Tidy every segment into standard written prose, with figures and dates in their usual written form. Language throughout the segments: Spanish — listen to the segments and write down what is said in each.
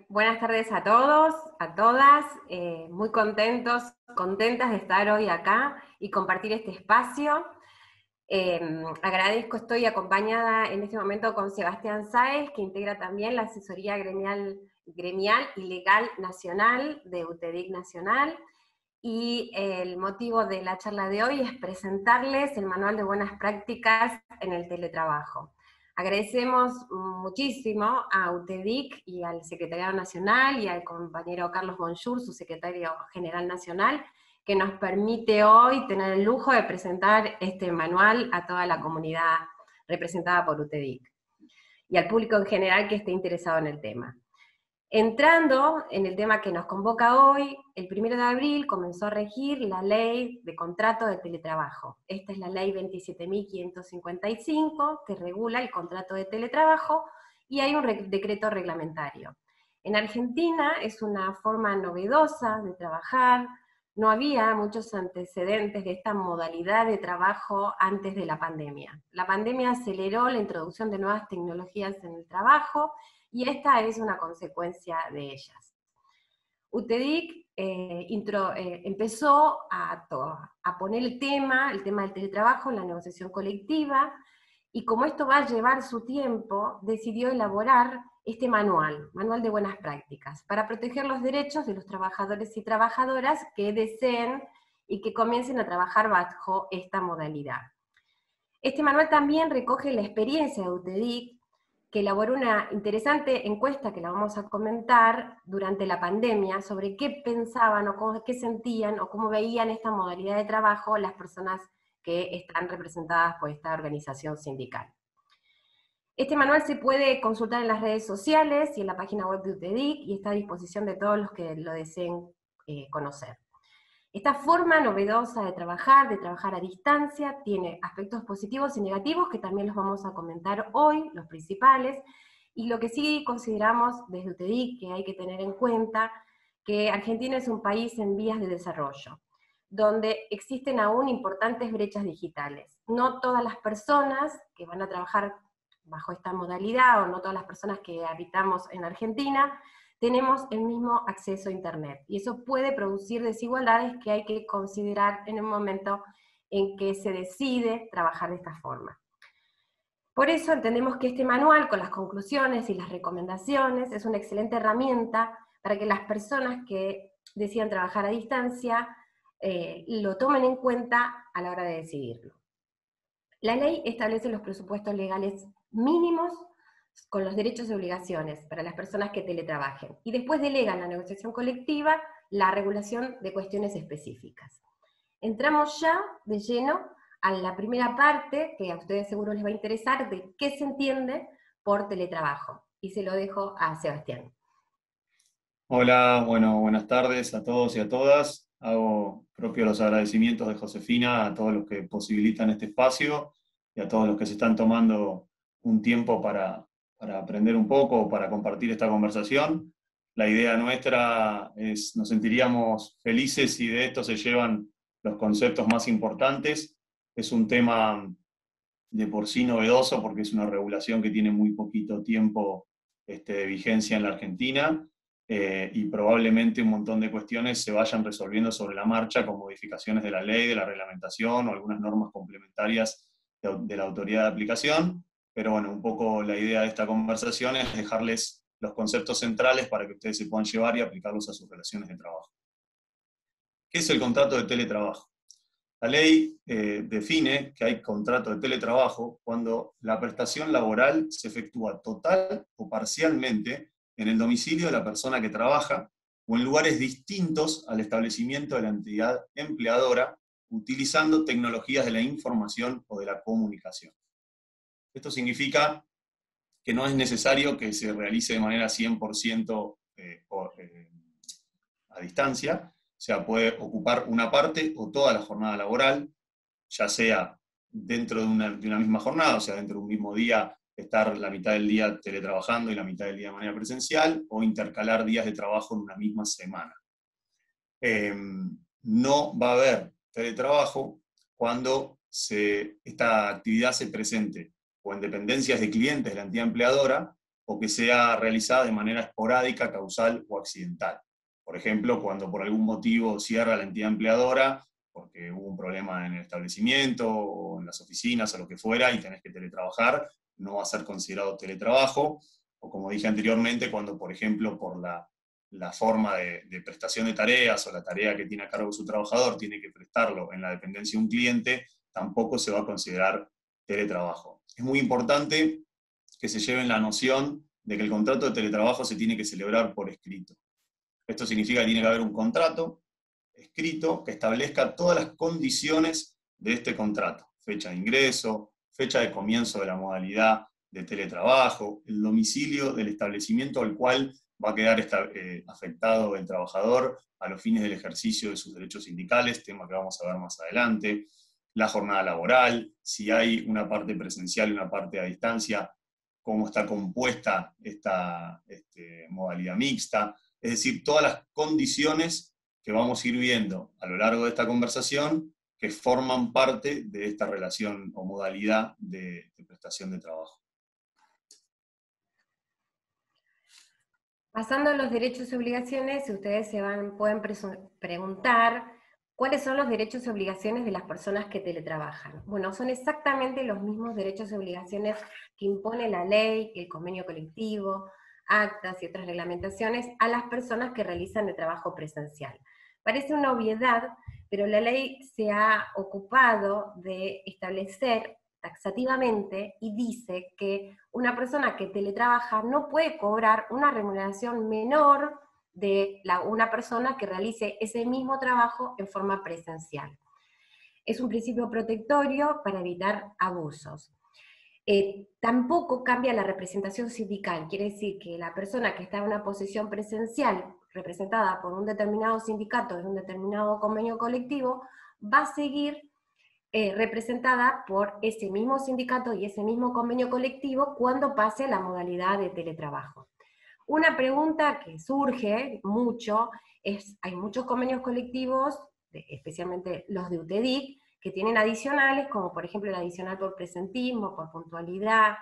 Buenas tardes a todos, a todas. Muy contentas de estar hoy acá y compartir este espacio. Agradezco, estoy acompañada en este momento con Sebastián Sáez, que integra también la asesoría gremial y legal nacional de UTEDIC Nacional. Y el motivo de la charla de hoy es presentarles el manual de buenas prácticas en el teletrabajo. Agradecemos muchísimo a UTEDIC y al Secretariado Nacional y al compañero Carlos Bonjour, su secretario general nacional, que nos permite hoy tener el lujo de presentar este manual a toda la comunidad representada por UTEDIC y al público en general que esté interesado en el tema. Entrando en el tema que nos convoca hoy, el 1 de abril comenzó a regir la ley de contrato de teletrabajo. Esta es la ley 27.555 que regula el contrato de teletrabajo y hay un decreto reglamentario. En Argentina es una forma novedosa de trabajar, no había muchos antecedentes de esta modalidad de trabajo antes de la pandemia. La pandemia aceleró la introducción de nuevas tecnologías en el trabajo, y esta es una consecuencia de ellas. UTEDIC empezó a poner el tema del teletrabajo en la negociación colectiva, y como esto va a llevar su tiempo, decidió elaborar este manual de buenas prácticas, para proteger los derechos de los trabajadores y trabajadoras que deseen y que comiencen a trabajar bajo esta modalidad. Este manual también recoge la experiencia de UTEDIC, que elaboró una interesante encuesta que la vamos a comentar durante la pandemia, sobre qué pensaban o qué sentían o cómo veían esta modalidad de trabajo las personas que están representadas por esta organización sindical. Este manual se puede consultar en las redes sociales y en la página web de UTEDIC, y está a disposición de todos los que lo deseen conocer. Esta forma novedosa de trabajar a distancia, tiene aspectos positivos y negativos que también los vamos a comentar hoy, los principales, y lo que sí consideramos desde UTEDIC que hay que tener en cuenta, que Argentina es un país en vías de desarrollo, donde existen aún importantes brechas digitales. No todas las personas que van a trabajar bajo esta modalidad, o no todas las personas que habitamos en Argentina, tenemos el mismo acceso a Internet, y eso puede producir desigualdades que hay que considerar en el momento en que se decide trabajar de esta forma. Por eso entendemos que este manual, con las conclusiones y las recomendaciones, es una excelente herramienta para que las personas que decidan trabajar a distancia lo tomen en cuenta a la hora de decidirlo. La ley establece los presupuestos legales mínimos con los derechos y obligaciones para las personas que teletrabajen, y después delega en la negociación colectiva la regulación de cuestiones específicas. Entramos ya de lleno a la primera parte, que a ustedes seguro les va a interesar, de qué se entiende por teletrabajo, y se lo dejo a Sebastián. Hola, bueno, buenas tardes a todos y a todas. Hago propio los agradecimientos de Josefina a todos los que posibilitan este espacio y a todos los que se están tomando un tiempo para aprender un poco o para compartir esta conversación. La idea nuestra es, nos sentiríamos felices si de esto se llevan los conceptos más importantes. Es un tema de por sí novedoso porque es una regulación que tiene muy poquito tiempo de vigencia en la Argentina. Y probablemente un montón de cuestiones se vayan resolviendo sobre la marcha con modificaciones de la ley, de la reglamentación o algunas normas complementarias de la autoridad de aplicación. Pero bueno, un poco la idea de esta conversación es dejarles los conceptos centrales para que ustedes se puedan llevar y aplicarlos a sus relaciones de trabajo. ¿Qué es el contrato de teletrabajo? La ley define que hay contrato de teletrabajo cuando la prestación laboral se efectúa total o parcialmente en el domicilio de la persona que trabaja o en lugares distintos al establecimiento de la entidad empleadora, utilizando tecnologías de la información o de la comunicación. Esto significa que no es necesario que se realice de manera 100% a distancia, o sea, puede ocupar una parte o toda la jornada laboral, ya sea dentro de una misma jornada, o sea, dentro de un mismo día, estar la mitad del día teletrabajando y la mitad del día de manera presencial, o intercalar días de trabajo en una misma semana. No va a haber teletrabajo cuando esta actividad se presente o en dependencias de clientes de la entidad empleadora, o que sea realizada de manera esporádica, causal o accidental. Por ejemplo, cuando por algún motivo cierra la entidad empleadora, porque hubo un problema en el establecimiento o en las oficinas o lo que fuera y tenés que teletrabajar, no va a ser considerado teletrabajo. O como dije anteriormente, cuando por ejemplo por la forma de prestación de tareas o la tarea que tiene a cargo su trabajador tiene que prestarlo en la dependencia de un cliente, tampoco se va a considerar teletrabajo. Es muy importante que se lleven la noción de que el contrato de teletrabajo se tiene que celebrar por escrito. Esto significa que tiene que haber un contrato escrito que establezca todas las condiciones de este contrato: fecha de ingreso, fecha de comienzo de la modalidad de teletrabajo, el domicilio del establecimiento al cual va a quedar afectado el trabajador a los fines del ejercicio de sus derechos sindicales, tema que vamos a ver más adelante, la jornada laboral, si hay una parte presencial y una parte a distancia, cómo está compuesta esta modalidad mixta, es decir, todas las condiciones que vamos a ir viendo a lo largo de esta conversación que forman parte de esta relación o modalidad de prestación de trabajo. Pasando a los derechos y obligaciones, ustedes pueden preguntar cuáles son los derechos y obligaciones de las personas que teletrabajan. Bueno, son exactamente los mismos derechos y obligaciones que impone la ley, el convenio colectivo, actas y otras reglamentaciones a las personas que realizan el trabajo presencial. Parece una obviedad, pero la ley se ha ocupado de establecer taxativamente y dice que una persona que teletrabaja no puede cobrar una remuneración menor de una persona que realice ese mismo trabajo en forma presencial. Es un principio protectorio para evitar abusos. Tampoco cambia la representación sindical, quiere decir que la persona que está en una posición presencial representada por un determinado sindicato en un determinado convenio colectivo va a seguir representada por ese mismo sindicato y ese mismo convenio colectivo cuando pase a la modalidad de teletrabajo. Una pregunta que surge mucho es, hay muchos convenios colectivos, especialmente los de UTEDIC, que tienen adicionales, como por ejemplo el adicional por presentismo, por puntualidad.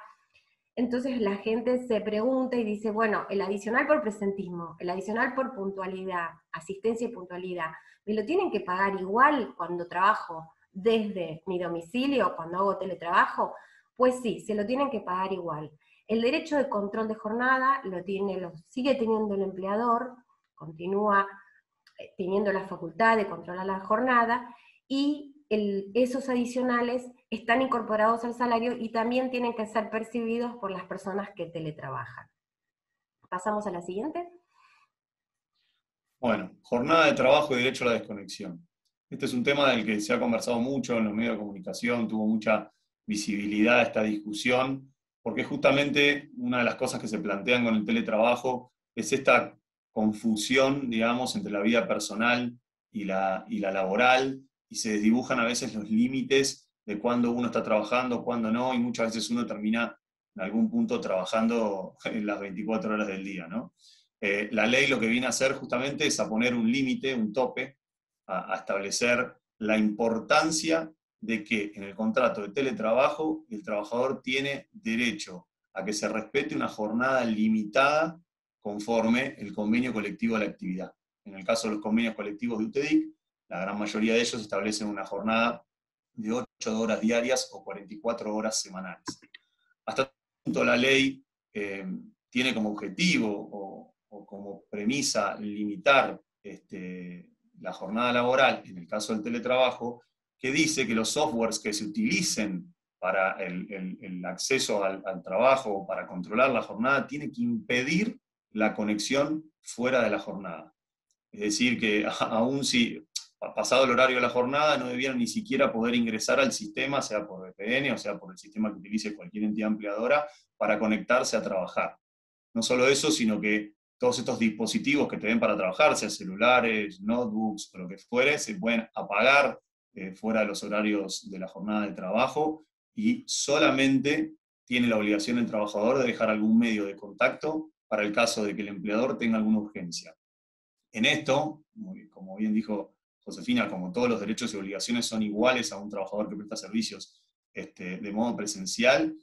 Entonces la gente se pregunta y dice, bueno, el adicional por presentismo, el adicional por puntualidad, asistencia y puntualidad, ¿me lo tienen que pagar igual cuando trabajo desde mi domicilio, cuando hago teletrabajo? Pues sí, se lo tienen que pagar igual. El derecho de control de jornada lo sigue teniendo el empleador, continúa teniendo la facultad de controlar la jornada, y esos adicionales están incorporados al salario y también tienen que ser percibidos por las personas que teletrabajan. ¿Pasamos a la siguiente? Bueno, jornada de trabajo y derecho a la desconexión. Este es un tema del que se ha conversado mucho en los medios de comunicación, tuvo mucha visibilidad esta discusión, porque justamente una de las cosas que se plantean con el teletrabajo es esta confusión, digamos, entre la vida personal y la laboral, y se desdibujan a veces los límites de cuándo uno está trabajando, cuándo no, y muchas veces uno termina en algún punto trabajando en las 24 horas del día, ¿no? La ley lo que viene a hacer justamente es a poner un límite, un tope, a establecer la importancia de que en el contrato de teletrabajo el trabajador tiene derecho a que se respete una jornada limitada conforme el convenio colectivo de la actividad. En el caso de los convenios colectivos de UTEDIC, la gran mayoría de ellos establecen una jornada de 8 horas diarias o 44 horas semanales. Hasta tanto la ley tiene como objetivo o como premisa limitar la jornada laboral, en el caso del teletrabajo, que dice que los softwares que se utilicen para el acceso al trabajo o para controlar la jornada tiene que impedir la conexión fuera de la jornada. Es decir, que aún si pasado el horario de la jornada no debieran ni siquiera poder ingresar al sistema, sea por VPN o sea por el sistema que utilice cualquier entidad empleadora, para conectarse a trabajar. No solo eso, sino que todos estos dispositivos que te den para trabajar, sea celulares, notebooks o lo que fuere, se pueden apagar fuera de los horarios de la jornada de trabajo, y solamente tiene la obligación el trabajador de dejar algún medio de contacto para el caso de que el empleador tenga alguna urgencia. En esto, como bien dijo Josefina, como todos los derechos y obligaciones son iguales a un trabajador que presta servicios de modo presencial,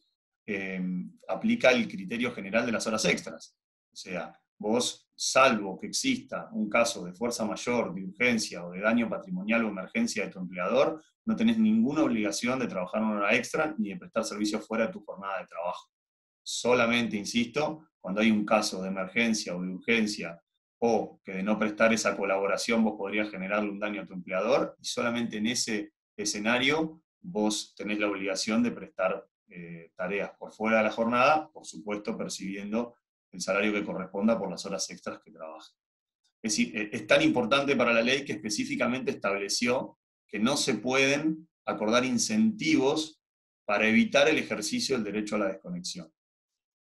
aplica el criterio general de las horas extras. O sea, vos, salvo que exista un caso de fuerza mayor, de urgencia o de daño patrimonial o emergencia de tu empleador, no tenés ninguna obligación de trabajar una hora extra ni de prestar servicio fuera de tu jornada de trabajo. Solamente, insisto, cuando hay un caso de emergencia o de urgencia, o que de no prestar esa colaboración vos podrías generarle un daño a tu empleador, y solamente en ese escenario vos tenés la obligación de prestar tareas por fuera de la jornada, por supuesto percibiendo el salario que corresponda por las horas extras que trabajas. Es decir, es tan importante para la ley que específicamente estableció que no se pueden acordar incentivos para evitar el ejercicio del derecho a la desconexión.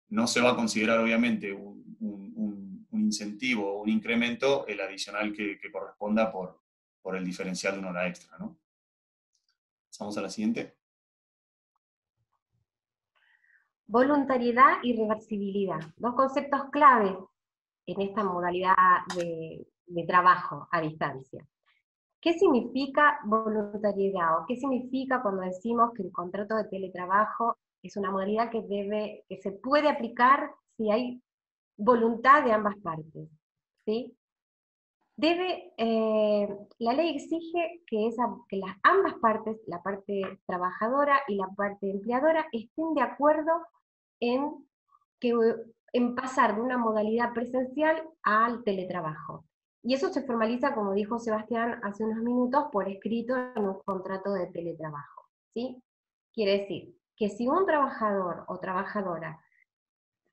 No se va a considerar, obviamente, un incentivo o un incremento el adicional que corresponda por el diferencial de una hora extra, ¿no? Pasamos a la siguiente. Voluntariedad y reversibilidad, dos conceptos clave en esta modalidad de trabajo a distancia. ¿Qué significa voluntariedad o qué significa cuando decimos que el contrato de teletrabajo es una modalidad que se puede aplicar si hay voluntad de ambas partes? ¿Sí? La ley exige que ambas partes, la parte trabajadora y la parte empleadora, estén de acuerdo en, en pasar de una modalidad presencial al teletrabajo. Y eso se formaliza, como dijo Sebastián hace unos minutos, por escrito en un contrato de teletrabajo, ¿sí? Quiere decir que si un trabajador o trabajadora,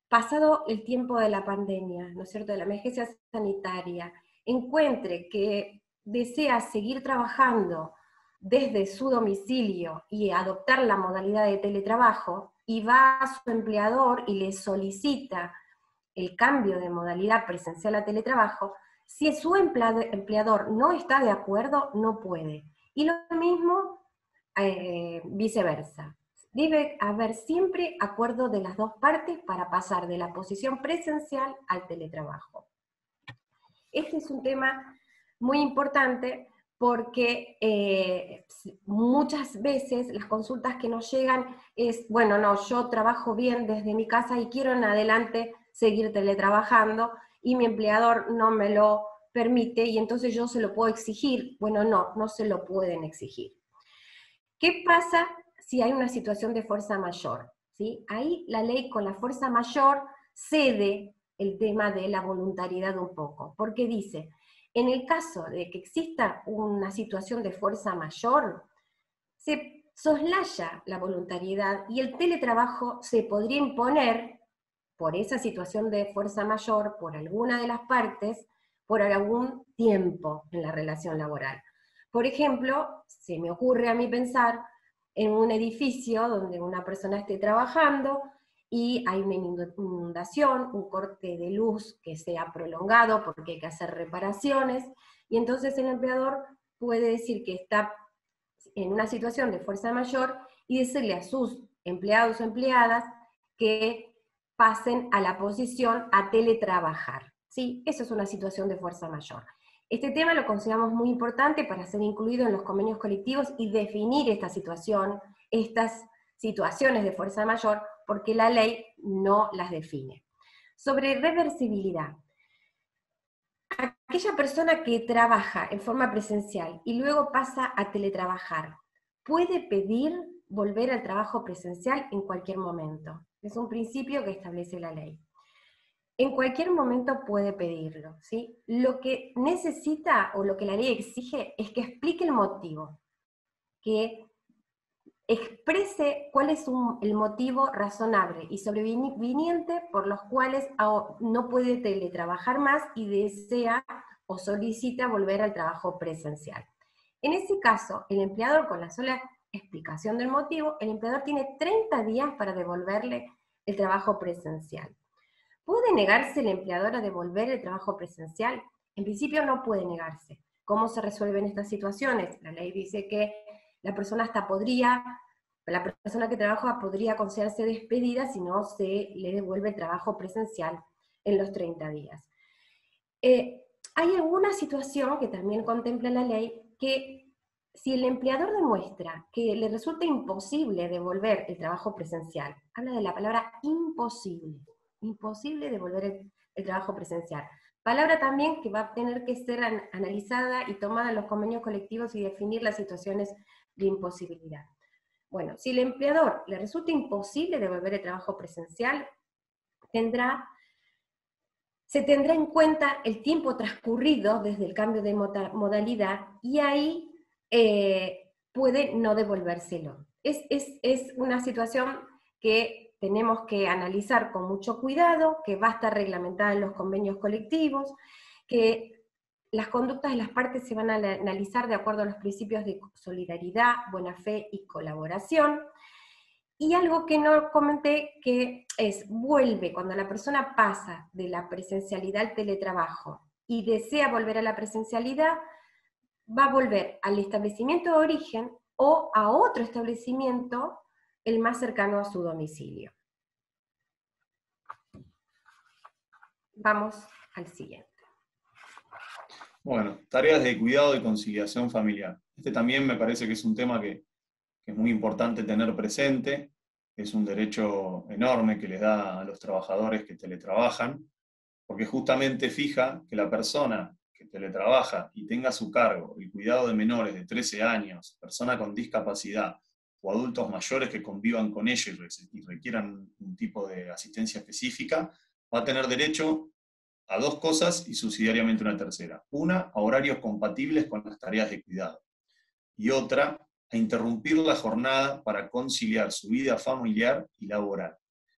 pasado el tiempo de la pandemia, ¿no es cierto?, de la emergencia sanitaria, encuentre que desea seguir trabajando desde su domicilio y adoptar la modalidad de teletrabajo, y va a su empleador y le solicita el cambio de modalidad presencial a teletrabajo, si su empleador no está de acuerdo, no puede. Y lo mismo viceversa. Debe haber siempre acuerdo de las dos partes para pasar de la posición presencial al teletrabajo. Este es un tema muy importante porque muchas veces las consultas que nos llegan es, bueno, no, yo trabajo bien desde mi casa y quiero en adelante seguir teletrabajando y mi empleador no me lo permite y entonces yo se lo puedo exigir. Bueno, no se lo pueden exigir. ¿Qué pasa si hay una situación de fuerza mayor? ¿Sí? Ahí la ley con la fuerza mayor cede el tema de la voluntariedad un poco, porque dice, en el caso de que exista una situación de fuerza mayor, se soslaya la voluntariedad y el teletrabajo se podría imponer por esa situación de fuerza mayor, por alguna de las partes, por algún tiempo en la relación laboral. Por ejemplo, se me ocurre a mí pensar en un edificio donde una persona esté trabajando y hay una inundación, un corte de luz que sea prolongado porque hay que hacer reparaciones, y entonces el empleador puede decir que está en una situación de fuerza mayor y decirle a sus empleados o empleadas que pasen a la posición a teletrabajar. ¿Sí? Eso es una situación de fuerza mayor. Este tema lo consideramos muy importante para ser incluido en los convenios colectivos y definir esta situación, estas situaciones de fuerza mayor, porque la ley no las define. Sobre reversibilidad. Aquella persona que trabaja en forma presencial y luego pasa a teletrabajar, puede pedir volver al trabajo presencial en cualquier momento. Es un principio que establece la ley. En cualquier momento puede pedirlo, ¿sí? Lo que necesita o lo que la ley exige es que explique el motivo, que exprese cuál es el motivo razonable y sobreviniente por los cuales no puede teletrabajar más y desea o solicita volver al trabajo presencial. En ese caso, el empleador, con la sola explicación del motivo, el empleador tiene 30 días para devolverle el trabajo presencial. ¿Puede negarse el empleador a devolver el trabajo presencial? En principio no puede negarse. ¿Cómo se resuelven estas situaciones? La ley dice que la persona la persona que trabaja podría considerarse despedida si no se le devuelve el trabajo presencial en los 30 días. Hay alguna situación que también contempla la ley que si el empleador demuestra que le resulta imposible devolver el trabajo presencial, habla de la palabra imposible, imposible devolver el trabajo presencial. Palabra también que va a tener que ser analizada y tomada en los convenios colectivos y definir las situaciones de imposibilidad. Bueno, si el empleador le resulta imposible devolver el trabajo presencial, se tendrá en cuenta el tiempo transcurrido desde el cambio de modalidad y ahí puede no devolvérselo. Es una situación que tenemos que analizar con mucho cuidado, que va a estar reglamentada en los convenios colectivos, que las conductas de las partes se van a analizar de acuerdo a los principios de solidaridad, buena fe y colaboración. Y algo que no comenté, que vuelve, cuando la persona pasa de la presencialidad al teletrabajo y desea volver a la presencialidad, va a volver al establecimiento de origen o a otro establecimiento el más cercano a su domicilio. Vamos al siguiente. Bueno, tareas de cuidado y conciliación familiar. Este también me parece que es un tema que es muy importante tener presente. Es un derecho enorme que les da a los trabajadores que teletrabajan, porque justamente fija que la persona que teletrabaja y tenga a su cargo el cuidado de menores de 13 años, persona con discapacidad o adultos mayores que convivan con ellos y requieran un tipo de asistencia específica, va a tener derecho a dos cosas y subsidiariamente una tercera. Una, a horarios compatibles con las tareas de cuidado. Y otra, a interrumpir la jornada para conciliar su vida familiar y laboral.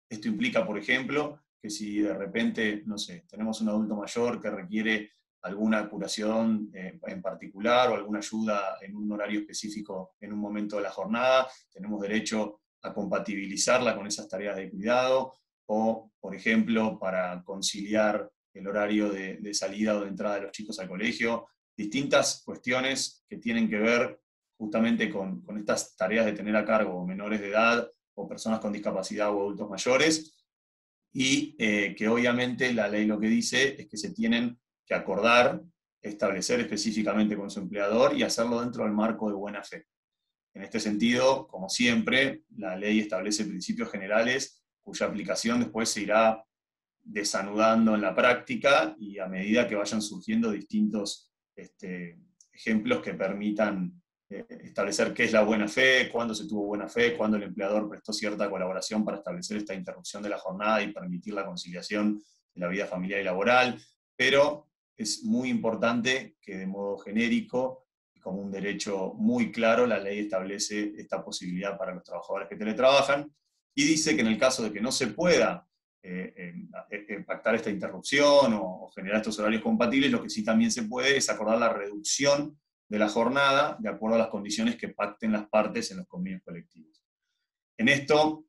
Esto implica, por ejemplo, que si de repente, no sé, tenemos un adulto mayor que requiere alguna curación en particular o alguna ayuda en un horario específico en un momento de la jornada, tenemos derecho a compatibilizarla con esas tareas de cuidado o, por ejemplo, para conciliar el horario de salida o de entrada de los chicos al colegio, distintas cuestiones que tienen que ver justamente con estas tareas de tener a cargo menores de edad o personas con discapacidad o adultos mayores, y que obviamente la ley lo que dice es que se tienen que acordar, establecer específicamente con su empleador y hacerlo dentro del marco de buena fe. En este sentido, como siempre, la ley establece principios generales cuya aplicación después se irá desanudando en la práctica y a medida que vayan surgiendo distintos ejemplos que permitan establecer qué es la buena fe, cuándo se tuvo buena fe, cuándo el empleador prestó cierta colaboración para establecer esta interrupción de la jornada y permitir la conciliación de la vida familiar y laboral, pero es muy importante que de modo genérico y como un derecho muy claro la ley establece esta posibilidad para los trabajadores que teletrabajan y dice que en el caso de que no se pueda pactar esta interrupción o generar estos horarios compatibles, lo que sí también se puede es acordar la reducción de la jornada de acuerdo a las condiciones que pacten las partes en los convenios colectivos. En esto,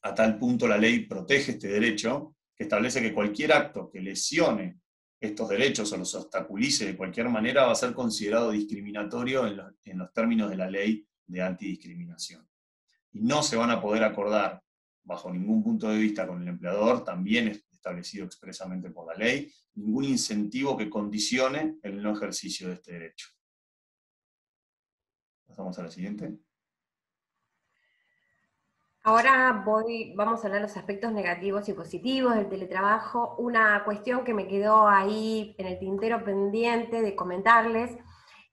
a tal punto la ley protege este derecho, que establece que cualquier acto que lesione estos derechos o los obstaculice de cualquier manera va a ser considerado discriminatorio en los términos de la ley de antidiscriminación. Y no se van a poder acordar bajo ningún punto de vista con el empleador, también es establecido expresamente por la ley, ningún incentivo que condicione el no ejercicio de este derecho. Pasamos a la siguiente. Ahora vamos a hablar de los aspectos negativos y positivos del teletrabajo. Una cuestión que me quedó ahí en el tintero pendiente de comentarles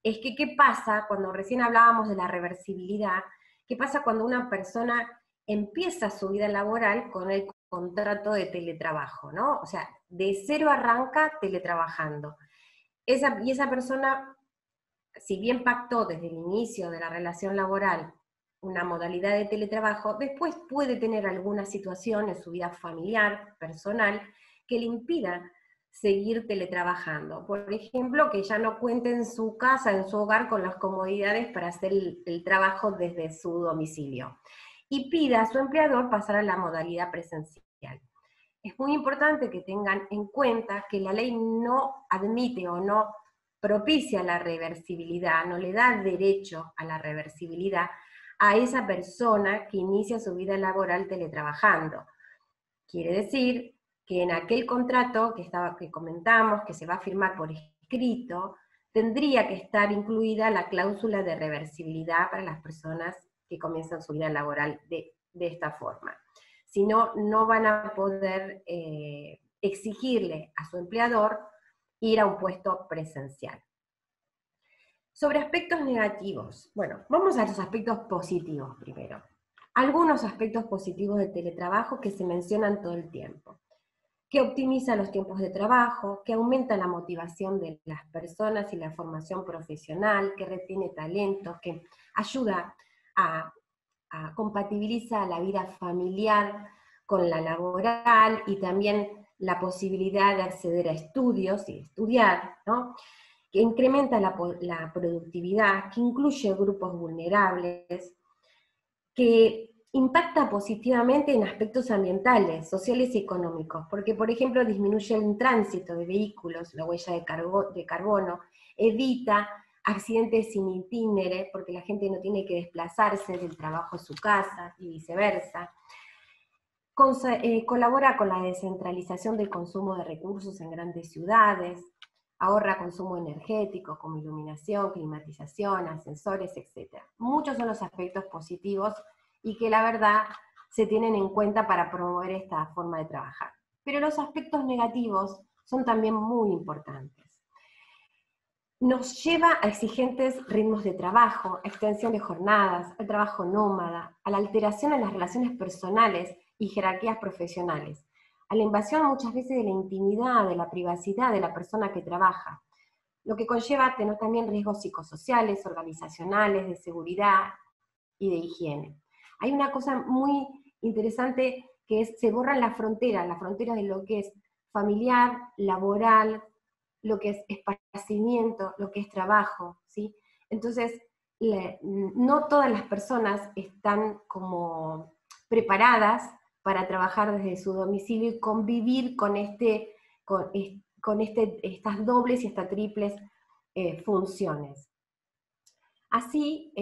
es que qué pasa cuando recién hablábamos de la reversibilidad, qué pasa cuando una persona empieza su vida laboral con el contrato de teletrabajo, ¿no? O sea, de cero arranca teletrabajando. Y esa persona, si bien pactó desde el inicio de la relación laboral una modalidad de teletrabajo, después puede tener alguna situación en su vida familiar, personal, que le impida seguir teletrabajando. Por ejemplo, que ya no cuente en su casa, en su hogar, con las comodidades para hacer el trabajo desde su domicilio. Y pida a su empleador pasar a la modalidad presencial. Es muy importante que tengan en cuenta que la ley no admite o no propicia la reversibilidad, no le da derecho a la reversibilidad a esa persona que inicia su vida laboral teletrabajando. Quiere decir que en aquel contrato que comentamos, que se va a firmar por escrito, tendría que estar incluida la cláusula de reversibilidad para las personas que comienzan su vida laboral de esta forma. Si no, no van a poder exigirle a su empleador ir a un puesto presencial. Sobre aspectos negativos, bueno, vamos a los aspectos positivos primero. Algunos aspectos positivos del teletrabajo que se mencionan todo el tiempo: que optimiza los tiempos de trabajo, que aumenta la motivación de las personas y la formación profesional, que retiene talentos, que ayuda a compatibiliza la vida familiar con la laboral, y también la posibilidad de acceder a estudios y estudiar, ¿no? Que incrementa la productividad, que incluye grupos vulnerables, que impacta positivamente en aspectos ambientales, sociales y económicos, porque, por ejemplo, disminuye el tránsito de vehículos, la huella de carbono, evita accidentes sin itinere, porque la gente no tiene que desplazarse del trabajo a su casa y viceversa. Colabora con la descentralización del consumo de recursos en grandes ciudades, ahorra consumo energético como iluminación, climatización, ascensores, etc. Muchos son los aspectos positivos y que la verdad se tienen en cuenta para promover esta forma de trabajar. Pero los aspectos negativos son también muy importantes. Nos lleva a exigentes ritmos de trabajo, a extensión de jornadas, al trabajo nómada, a la alteración en las relaciones personales y jerarquías profesionales, a la invasión muchas veces de la intimidad, de la privacidad de la persona que trabaja, lo que conlleva a tener también riesgos psicosociales, organizacionales, de seguridad y de higiene. Hay una cosa muy interesante que es, se borran las fronteras de lo que es familiar, laboral, lo que es esparcimiento, lo que es trabajo, ¿sí? Entonces, no todas las personas están como preparadas para trabajar desde su domicilio y convivir con estas dobles y estas triples funciones. Así,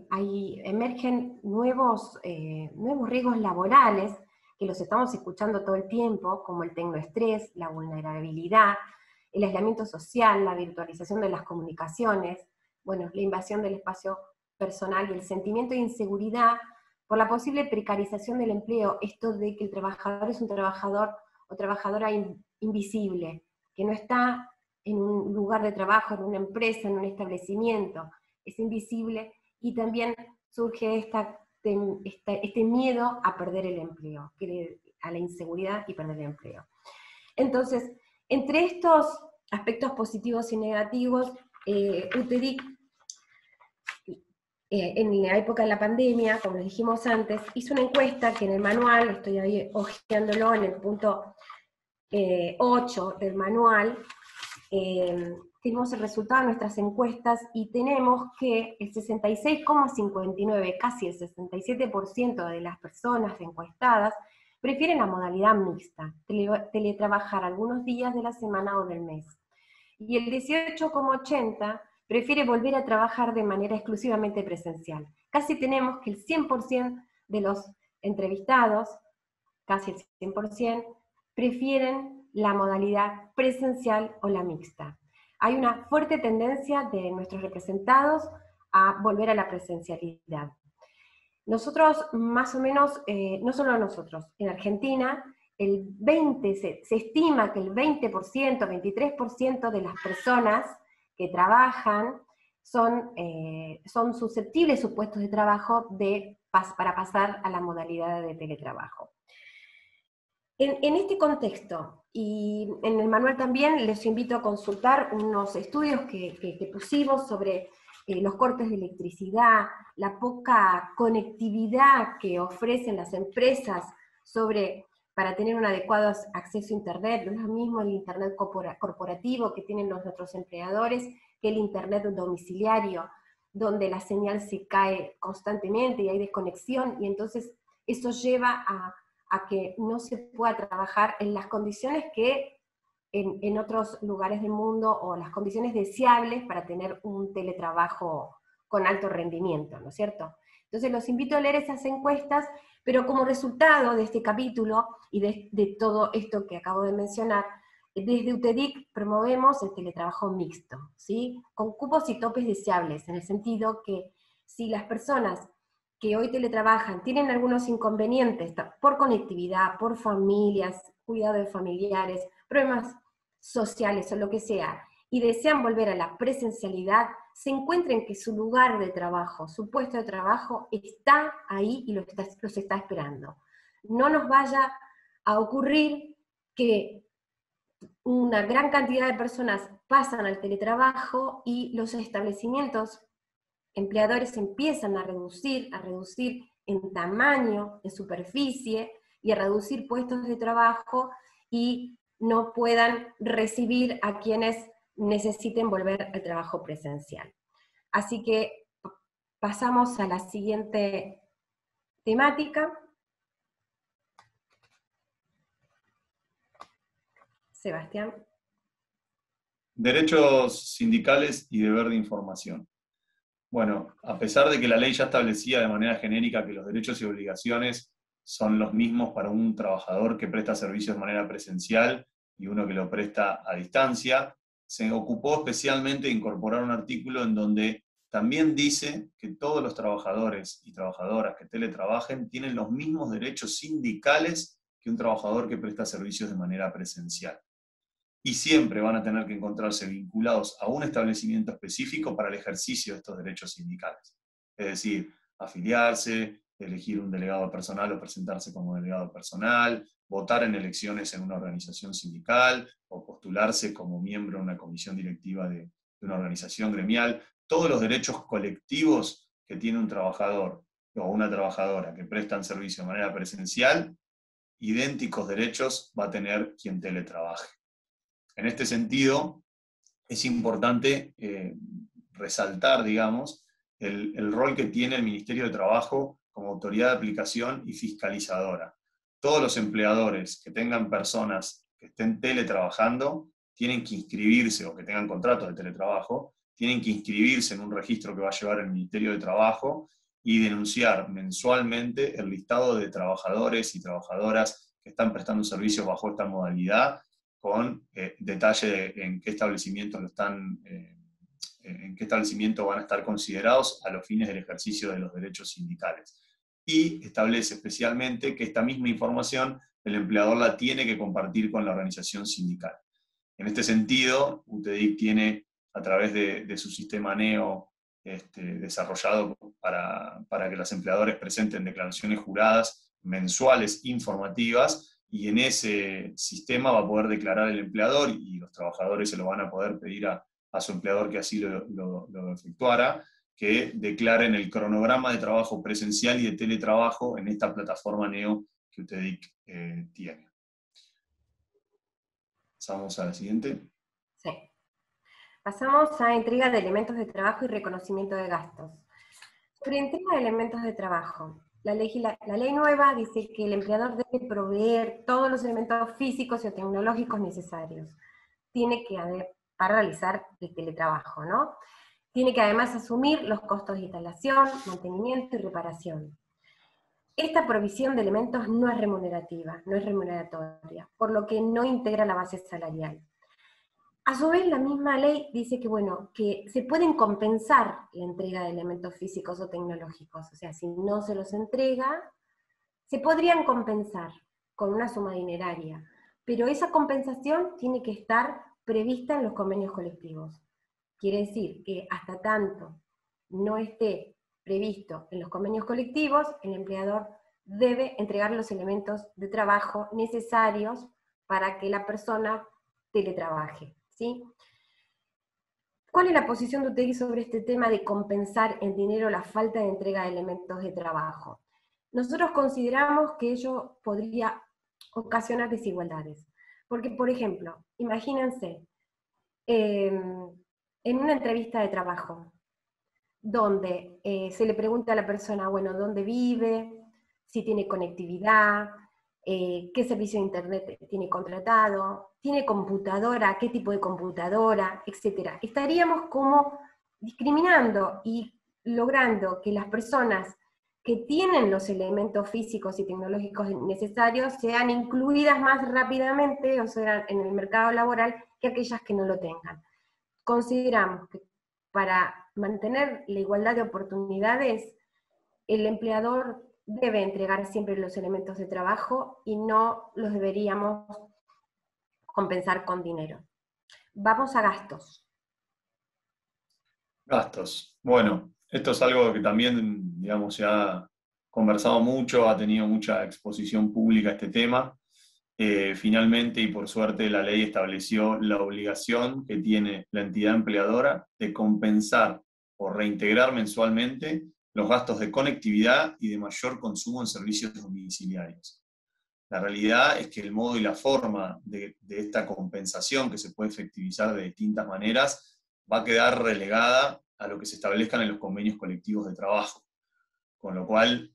ahí emergen nuevos riesgos laborales que los estamos escuchando todo el tiempo, como el tecnoestrés, la vulnerabilidad, el aislamiento social, la virtualización de las comunicaciones, bueno, la invasión del espacio personal y el sentimiento de inseguridad por la posible precarización del empleo, esto de que el trabajador es un trabajador o trabajadora invisible, que no está en un lugar de trabajo, en una empresa, en un establecimiento, es invisible, y también surge este miedo a perder el empleo, a la inseguridad y perder el empleo. Entonces, entre estos aspectos positivos y negativos, UTEDIC, en la época de la pandemia, como les dijimos antes, hizo una encuesta que en el manual, estoy ahí hojeándolo en el punto 8 del manual, tenemos el resultado de nuestras encuestas y tenemos que el 66,59, casi el 67% de las personas encuestadas prefieren la modalidad mixta, teletrabajar algunos días de la semana o del mes. Y el 18,80 prefiere volver a trabajar de manera exclusivamente presencial. Casi tenemos que el 100% de los entrevistados, casi el 100%, prefieren la modalidad presencial o la mixta. Hay una fuerte tendencia de nuestros representados a volver a la presencialidad. Nosotros, más o menos, no solo nosotros, en Argentina, se estima que el 20%, 23% de las personas que trabajan son susceptibles sus puestos de trabajo para pasar a la modalidad de teletrabajo. En este contexto, y en el manual también les invito a consultar unos estudios que pusimos sobre los cortes de electricidad, la poca conectividad que ofrecen las empresas para tener un adecuado acceso a Internet. No es lo mismo el Internet corporativo que tienen nuestros empleadores que el Internet domiciliario, donde la señal se cae constantemente y hay desconexión, y entonces eso lleva a que no se pueda trabajar en las condiciones que en otros lugares del mundo, o las condiciones deseables para tener un teletrabajo con alto rendimiento, ¿no es cierto? Entonces los invito a leer esas encuestas, pero como resultado de este capítulo y de todo esto que acabo de mencionar, desde UTEDIC promovemos el teletrabajo mixto, ¿sí? Con cupos y topes deseables, en el sentido que si las personas que hoy teletrabajan tienen algunos inconvenientes por conectividad, por familias, cuidado de familiares, problemas sociales o lo que sea, y desean volver a la presencialidad, se encuentren que su lugar de trabajo, su puesto de trabajo está ahí y los está esperando. No nos vaya a ocurrir que una gran cantidad de personas pasan al teletrabajo y los establecimientos empleadores empiezan a reducir en tamaño, en superficie, y a reducir puestos de trabajo y no puedan recibir a quienes necesiten volver al trabajo presencial. Así que pasamos a la siguiente temática. Sebastián. Derechos sindicales y deber de información. Bueno, a pesar de que la ley ya establecía de manera genérica que los derechos y obligaciones son los mismos para un trabajador que presta servicios de manera presencial y uno que lo presta a distancia, se ocupó especialmente de incorporar un artículo en donde también dice que todos los trabajadores y trabajadoras que teletrabajen tienen los mismos derechos sindicales que un trabajador que presta servicios de manera presencial. Y siempre van a tener que encontrarse vinculados a un establecimiento específico para el ejercicio de estos derechos sindicales. Es decir, afiliarse, elegir un delegado personal o presentarse como delegado personal, votar en elecciones en una organización sindical o postularse como miembro de una comisión directiva de una organización gremial. Todos los derechos colectivos que tiene un trabajador o una trabajadora que prestan servicio de manera presencial, idénticos derechos va a tener quien teletrabaje. En este sentido, es importante resaltar, digamos, el rol que tiene el Ministerio de Trabajo como autoridad de aplicación y fiscalizadora. Todos los empleadores que tengan personas que estén teletrabajando tienen que inscribirse, o que tengan contratos de teletrabajo, tienen que inscribirse en un registro que va a llevar el Ministerio de Trabajo y denunciar mensualmente el listado de trabajadores y trabajadoras que están prestando servicios bajo esta modalidad, con detalle de en qué establecimientos en qué establecimiento van a estar considerados a los fines del ejercicio de los derechos sindicales. Y establece especialmente que esta misma información el empleador la tiene que compartir con la organización sindical. En este sentido, UTEDIC tiene, a través de su sistema NEO, desarrollado para que los empleadores presenten declaraciones juradas mensuales informativas, y en ese sistema va a poder declarar el empleador, y los trabajadores se lo van a poder pedir a su empleador que así lo efectuara, que declaren el cronograma de trabajo presencial y de teletrabajo en esta plataforma NEO que UTEDIC tiene. Pasamos a la siguiente. Sí. Pasamos a entrega de elementos de trabajo y reconocimiento de gastos. Sobre entrega de elementos de trabajo, la ley nueva dice que el empleador debe proveer todos los elementos físicos y tecnológicos necesarios. Tiene que para realizar el teletrabajo, ¿no? Tiene que además asumir los costos de instalación, mantenimiento y reparación. Esta provisión de elementos no es remunerativa, no es remuneratoria, por lo que no integra la base salarial. A su vez, la misma ley dice que, bueno, que se pueden compensar la entrega de elementos físicos o tecnológicos, o sea, si no se los entrega, se podrían compensar con una suma dineraria, pero esa compensación tiene que estar prevista en los convenios colectivos. Quiere decir que hasta tanto no esté previsto en los convenios colectivos, el empleador debe entregar los elementos de trabajo necesarios para que la persona teletrabaje, ¿sí? ¿Cuál es la posición de UTEDIC sobre este tema de compensar en dinero la falta de entrega de elementos de trabajo? Nosotros consideramos que ello podría ocasionar desigualdades. Porque, por ejemplo, imagínense, en una entrevista de trabajo, donde se le pregunta a la persona, bueno, ¿dónde vive? Si tiene conectividad, qué servicio de internet tiene contratado, tiene computadora, qué tipo de computadora, etc. Estaríamos como discriminando y logrando que las personas que tienen los elementos físicos y tecnológicos necesarios sean incluidas más rápidamente, o sea, en el mercado laboral, que aquellas que no lo tengan. Consideramos que para mantener la igualdad de oportunidades, el empleador debe entregar siempre los elementos de trabajo y no los deberíamos compensar con dinero. Vamos a gastos. Gastos. Bueno, esto es algo que también, digamos, se ha conversado mucho, ha tenido mucha exposición pública este tema. Finalmente, y por suerte, la ley estableció la obligación que tiene la entidad empleadora de compensar o reintegrar mensualmente los gastos de conectividad y de mayor consumo en servicios domiciliarios. La realidad es que el modo y la forma de esta compensación, que se puede efectivizar de distintas maneras, va a quedar relegada a lo que se establezcan en los convenios colectivos de trabajo. Con lo cual,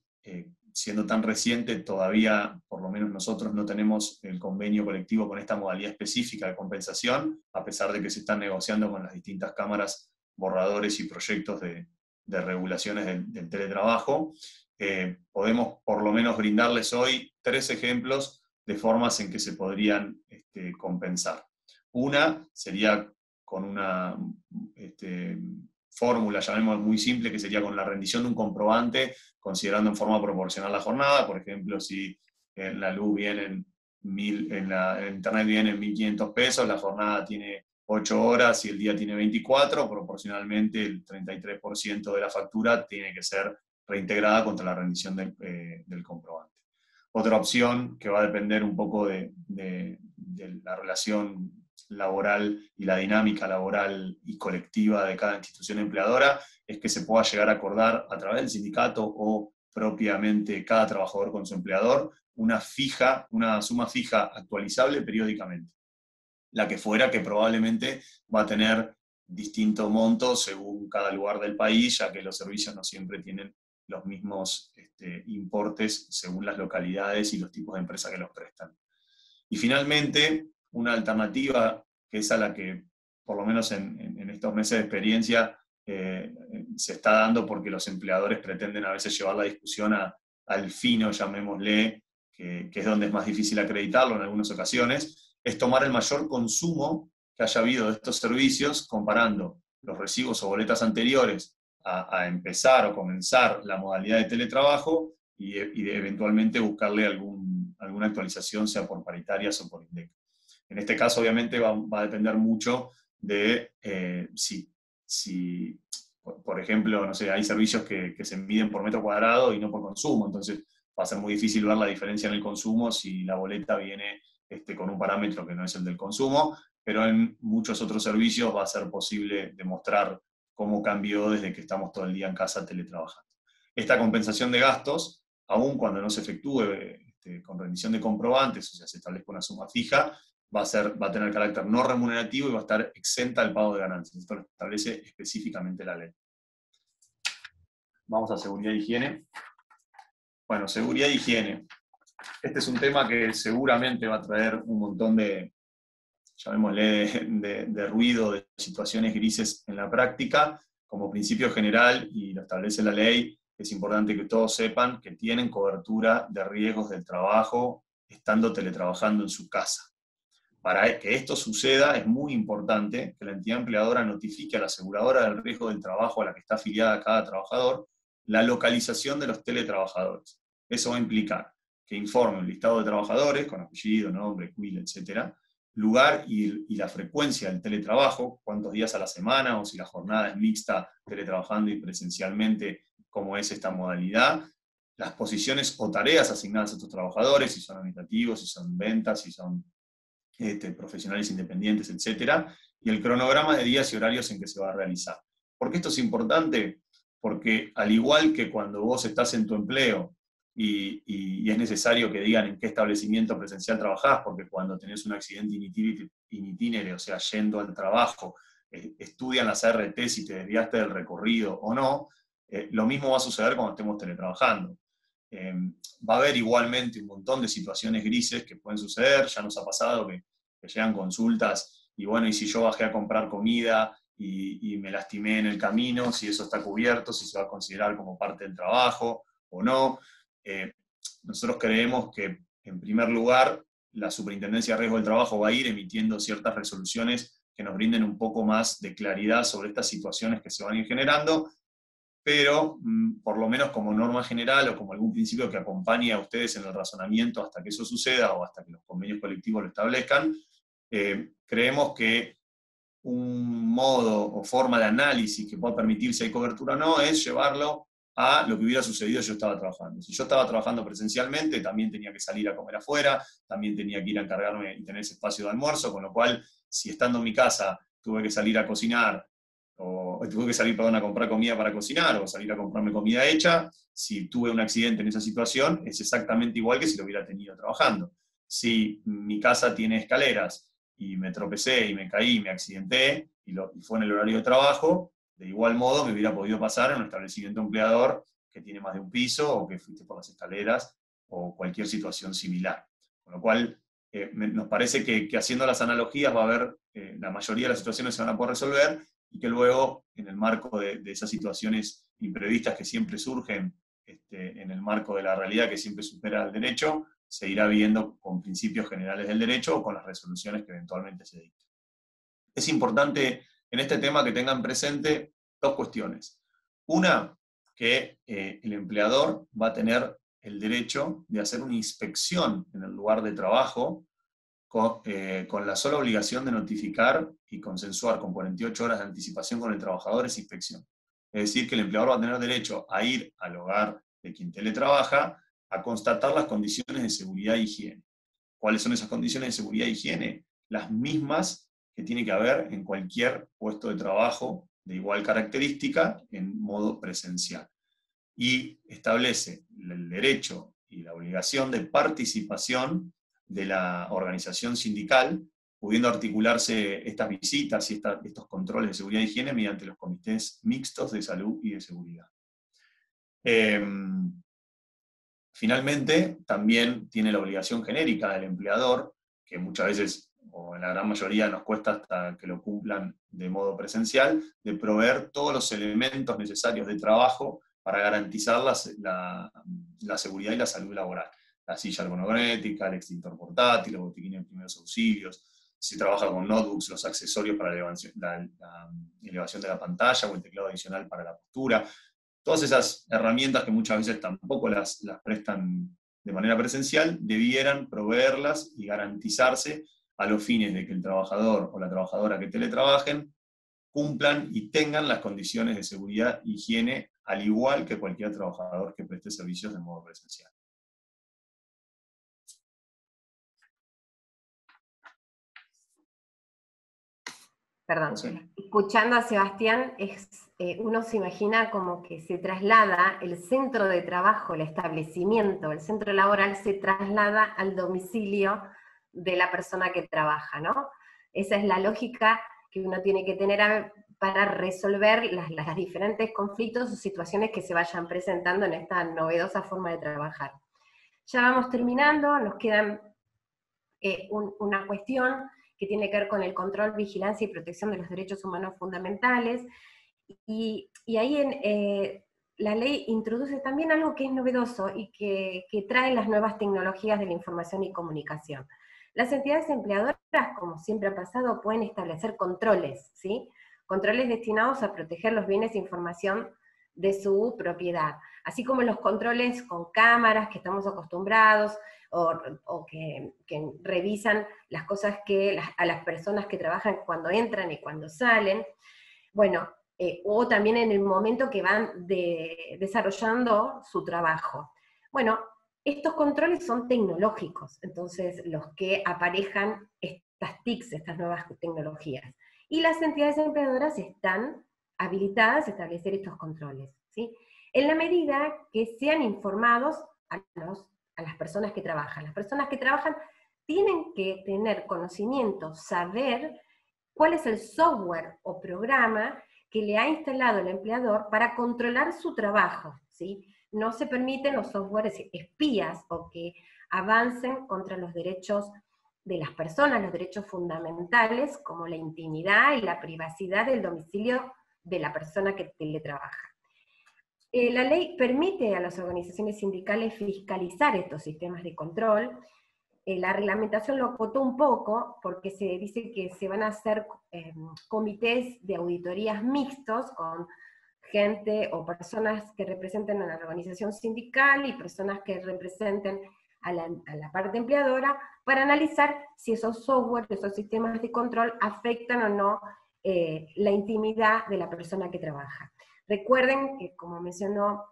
siendo tan reciente, todavía, por lo menos nosotros, no tenemos el convenio colectivo con esta modalidad específica de compensación, a pesar de que se están negociando con las distintas cámaras borradores y proyectos de regulaciones del teletrabajo. Podemos por lo menos brindarles hoy 3 ejemplos de formas en que se podrían compensar. Una sería con una fórmula, llamémoslo muy simple, que sería con la rendición de un comprobante, considerando en forma proporcional la jornada. Por ejemplo, si en la luz vienen en internet vienen 1.500 pesos, la jornada tiene 8 horas y el día tiene 24, proporcionalmente el 33% de la factura tiene que ser reintegrada contra la rendición del comprobante. Otra opción, que va a depender un poco de la relación laboral y la dinámica laboral y colectiva de cada institución empleadora, es que se pueda llegar a acordar a través del sindicato o propiamente cada trabajador con su empleador una suma fija actualizable periódicamente. La que fuera, que probablemente va a tener distinto monto según cada lugar del país, ya que los servicios no siempre tienen los mismos importes según las localidades y los tipos de empresas que los prestan. Y finalmente, una alternativa, que es a la que, por lo menos en estos meses de experiencia, se está dando porque los empleadores pretenden a veces llevar la discusión al fino, llamémosle, que es donde es más difícil acreditarlo en algunas ocasiones, es tomar el mayor consumo que haya habido de estos servicios comparando los recibos o boletas anteriores a empezar o comenzar la modalidad de teletrabajo y de eventualmente buscarle alguna actualización, sea por paritarias o por INDEC. En este caso, obviamente, va a depender mucho de si, por ejemplo, no sé, hay servicios que se miden por metro cuadrado y no por consumo, entonces va a ser muy difícil ver la diferencia en el consumo si la boleta viene con un parámetro que no es el del consumo, pero en muchos otros servicios va a ser posible demostrar cómo cambió desde que estamos todo el día en casa teletrabajando. Esta compensación de gastos, aun cuando no se efectúe con rendición de comprobantes, o sea, se establezca una suma fija, va a tener carácter no remunerativo y va a estar exenta del pago de ganancias. Esto lo establece específicamente la ley. Vamos a seguridad e higiene. Bueno, seguridad e higiene. Este es un tema que seguramente va a traer un montón llamémosle, de ruido, de situaciones grises en la práctica. Como principio general, y lo establece la ley, es importante que todos sepan que tienen cobertura de riesgos del trabajo estando teletrabajando en su casa. Para que esto suceda, es muy importante que la entidad empleadora notifique a la aseguradora del riesgo del trabajo a la que está afiliada cada trabajador la localización de los teletrabajadores. Eso va a implicar que informe un listado de trabajadores con apellido, nombre, CUIL, etc., lugar y la frecuencia del teletrabajo, cuántos días a la semana, o si la jornada es mixta, teletrabajando y presencialmente, cómo es esta modalidad, las posiciones o tareas asignadas a estos trabajadores, si son administrativos, si son ventas, si son profesionales independientes, etc., y el cronograma de días y horarios en que se va a realizar. ¿Por qué esto es importante? Porque al igual que cuando vos estás en tu empleo y es necesario que digan en qué establecimiento presencial trabajás, porque cuando tenés un accidente in itinere, o sea, yendo al trabajo, estudian las ART si te desviaste del recorrido o no, lo mismo va a suceder cuando estemos teletrabajando. Va a haber igualmente un montón de situaciones grises que pueden suceder. Ya nos ha pasado que llegan consultas y bueno, y si yo bajé a comprar comida y me lastimé en el camino, si eso está cubierto, si se va a considerar como parte del trabajo, o no. Nosotros creemos que, en primer lugar, la Superintendencia de Riesgo del Trabajo va a ir emitiendo ciertas resoluciones que nos brinden un poco más de claridad sobre estas situaciones que se van a ir generando, pero por lo menos como norma general o como algún principio que acompañe a ustedes en el razonamiento hasta que eso suceda o hasta que los convenios colectivos lo establezcan, creemos que un modo o forma de análisis que pueda permitir si hay cobertura o no es llevarlo a lo que hubiera sucedido si yo estaba trabajando. Si yo estaba trabajando presencialmente, también tenía que salir a comer afuera, también tenía que ir a encargarme y tener ese espacio de almuerzo, con lo cual, si estando en mi casa tuve que salir a cocinar, o tuve que salir, perdón, a comprar comida para cocinar, o salir a comprarme comida hecha, si tuve un accidente en esa situación, es exactamente igual que si lo hubiera tenido trabajando. Si mi casa tiene escaleras, y me tropecé y me caí y me accidenté, y fue en el horario de trabajo, de igual modo me hubiera podido pasar en un establecimiento empleador que tiene más de un piso, o que fuiste por las escaleras, o cualquier situación similar. Con lo cual, nos parece que haciendo las analogías va a haber, la mayoría de las situaciones se van a poder resolver, y que luego, en el marco de esas situaciones imprevistas que siempre surgen, en el marco de la realidad que siempre supera el derecho, se irá viendo con principios generales del derecho o con las resoluciones que eventualmente se dicten. Es importante en este tema que tengan presente dos cuestiones. Una, que el empleador va a tener el derecho de hacer una inspección en el lugar de trabajo con la sola obligación de notificar y consensuar con 48 horas de anticipación con el trabajador esa inspección. Es decir, que el empleador va a tener derecho a ir al hogar de quien teletrabaja a constatar las condiciones de seguridad e higiene. ¿Cuáles son esas condiciones de seguridad e higiene? Las mismas que tiene que haber en cualquier puesto de trabajo de igual característica en modo presencial. Y establece el derecho y la obligación de participación de la organización sindical, pudiendo articularse estas visitas y estos controles de seguridad e higiene mediante los comités mixtos de salud y de seguridad. Finalmente, también tiene la obligación genérica del empleador, que muchas veces, o en la gran mayoría, nos cuesta hasta que lo cumplan de modo presencial, de proveer todos los elementos necesarios de trabajo para garantizar la seguridad y la salud laboral. La silla ergonogrética, el extintor portátil, los botiquines de primeros auxilios, si trabaja con notebooks, los accesorios para la elevación de la pantalla o el teclado adicional para la postura. Todas esas herramientas que muchas veces tampoco las prestan de manera presencial, debieran proveerlas y garantizarse a los fines de que el trabajador o la trabajadora que teletrabajen cumplan y tengan las condiciones de seguridad e higiene, al igual que cualquier trabajador que preste servicios de modo presencial. Perdón, sí. Escuchando a Sebastián, uno se imagina como que se traslada el centro de trabajo, el establecimiento, el centro laboral se traslada al domicilio de la persona que trabaja, ¿no? Esa es la lógica que uno tiene que tener para resolver los diferentes conflictos o situaciones que se vayan presentando en esta novedosa forma de trabajar. Ya vamos terminando, nos quedan una cuestión que tiene que ver con el control, vigilancia y protección de los derechos humanos fundamentales, y ahí la ley introduce también algo que es novedoso y que trae las nuevas tecnologías de la información y comunicación. Las entidades empleadoras, como siempre ha pasado, pueden establecer controles, ¿sí? Controles destinados a proteger los bienes e información de su propiedad, así como los controles con cámaras que estamos acostumbrados, o que revisan las cosas a las personas que trabajan cuando entran y cuando salen. Bueno, o también en el momento que van desarrollando su trabajo. Bueno, estos controles son tecnológicos, entonces los que aparejan estas TICs, estas nuevas tecnologías. Y las entidades empleadoras están habilitadas a establecer estos controles, ¿sí? En la medida que sean informados a las personas que trabajan. Las personas que trabajan tienen que tener conocimiento, saber cuál es el software o programa que le ha instalado el empleador para controlar su trabajo, ¿sí? No se permiten los softwares espías o que avancen contra los derechos de las personas, los derechos fundamentales, como la intimidad y la privacidad del domicilio de la persona que teletrabaja. La ley permite a las organizaciones sindicales fiscalizar estos sistemas de control. La reglamentación lo acotó un poco porque se dice que se van a hacer comités de auditorías mixtos con gente o personas que representen a la organización sindical y personas que representen a la parte empleadora para analizar si esos software, esos sistemas de control afectan o no la intimidad de la persona que trabaja. Recuerden que, como mencionó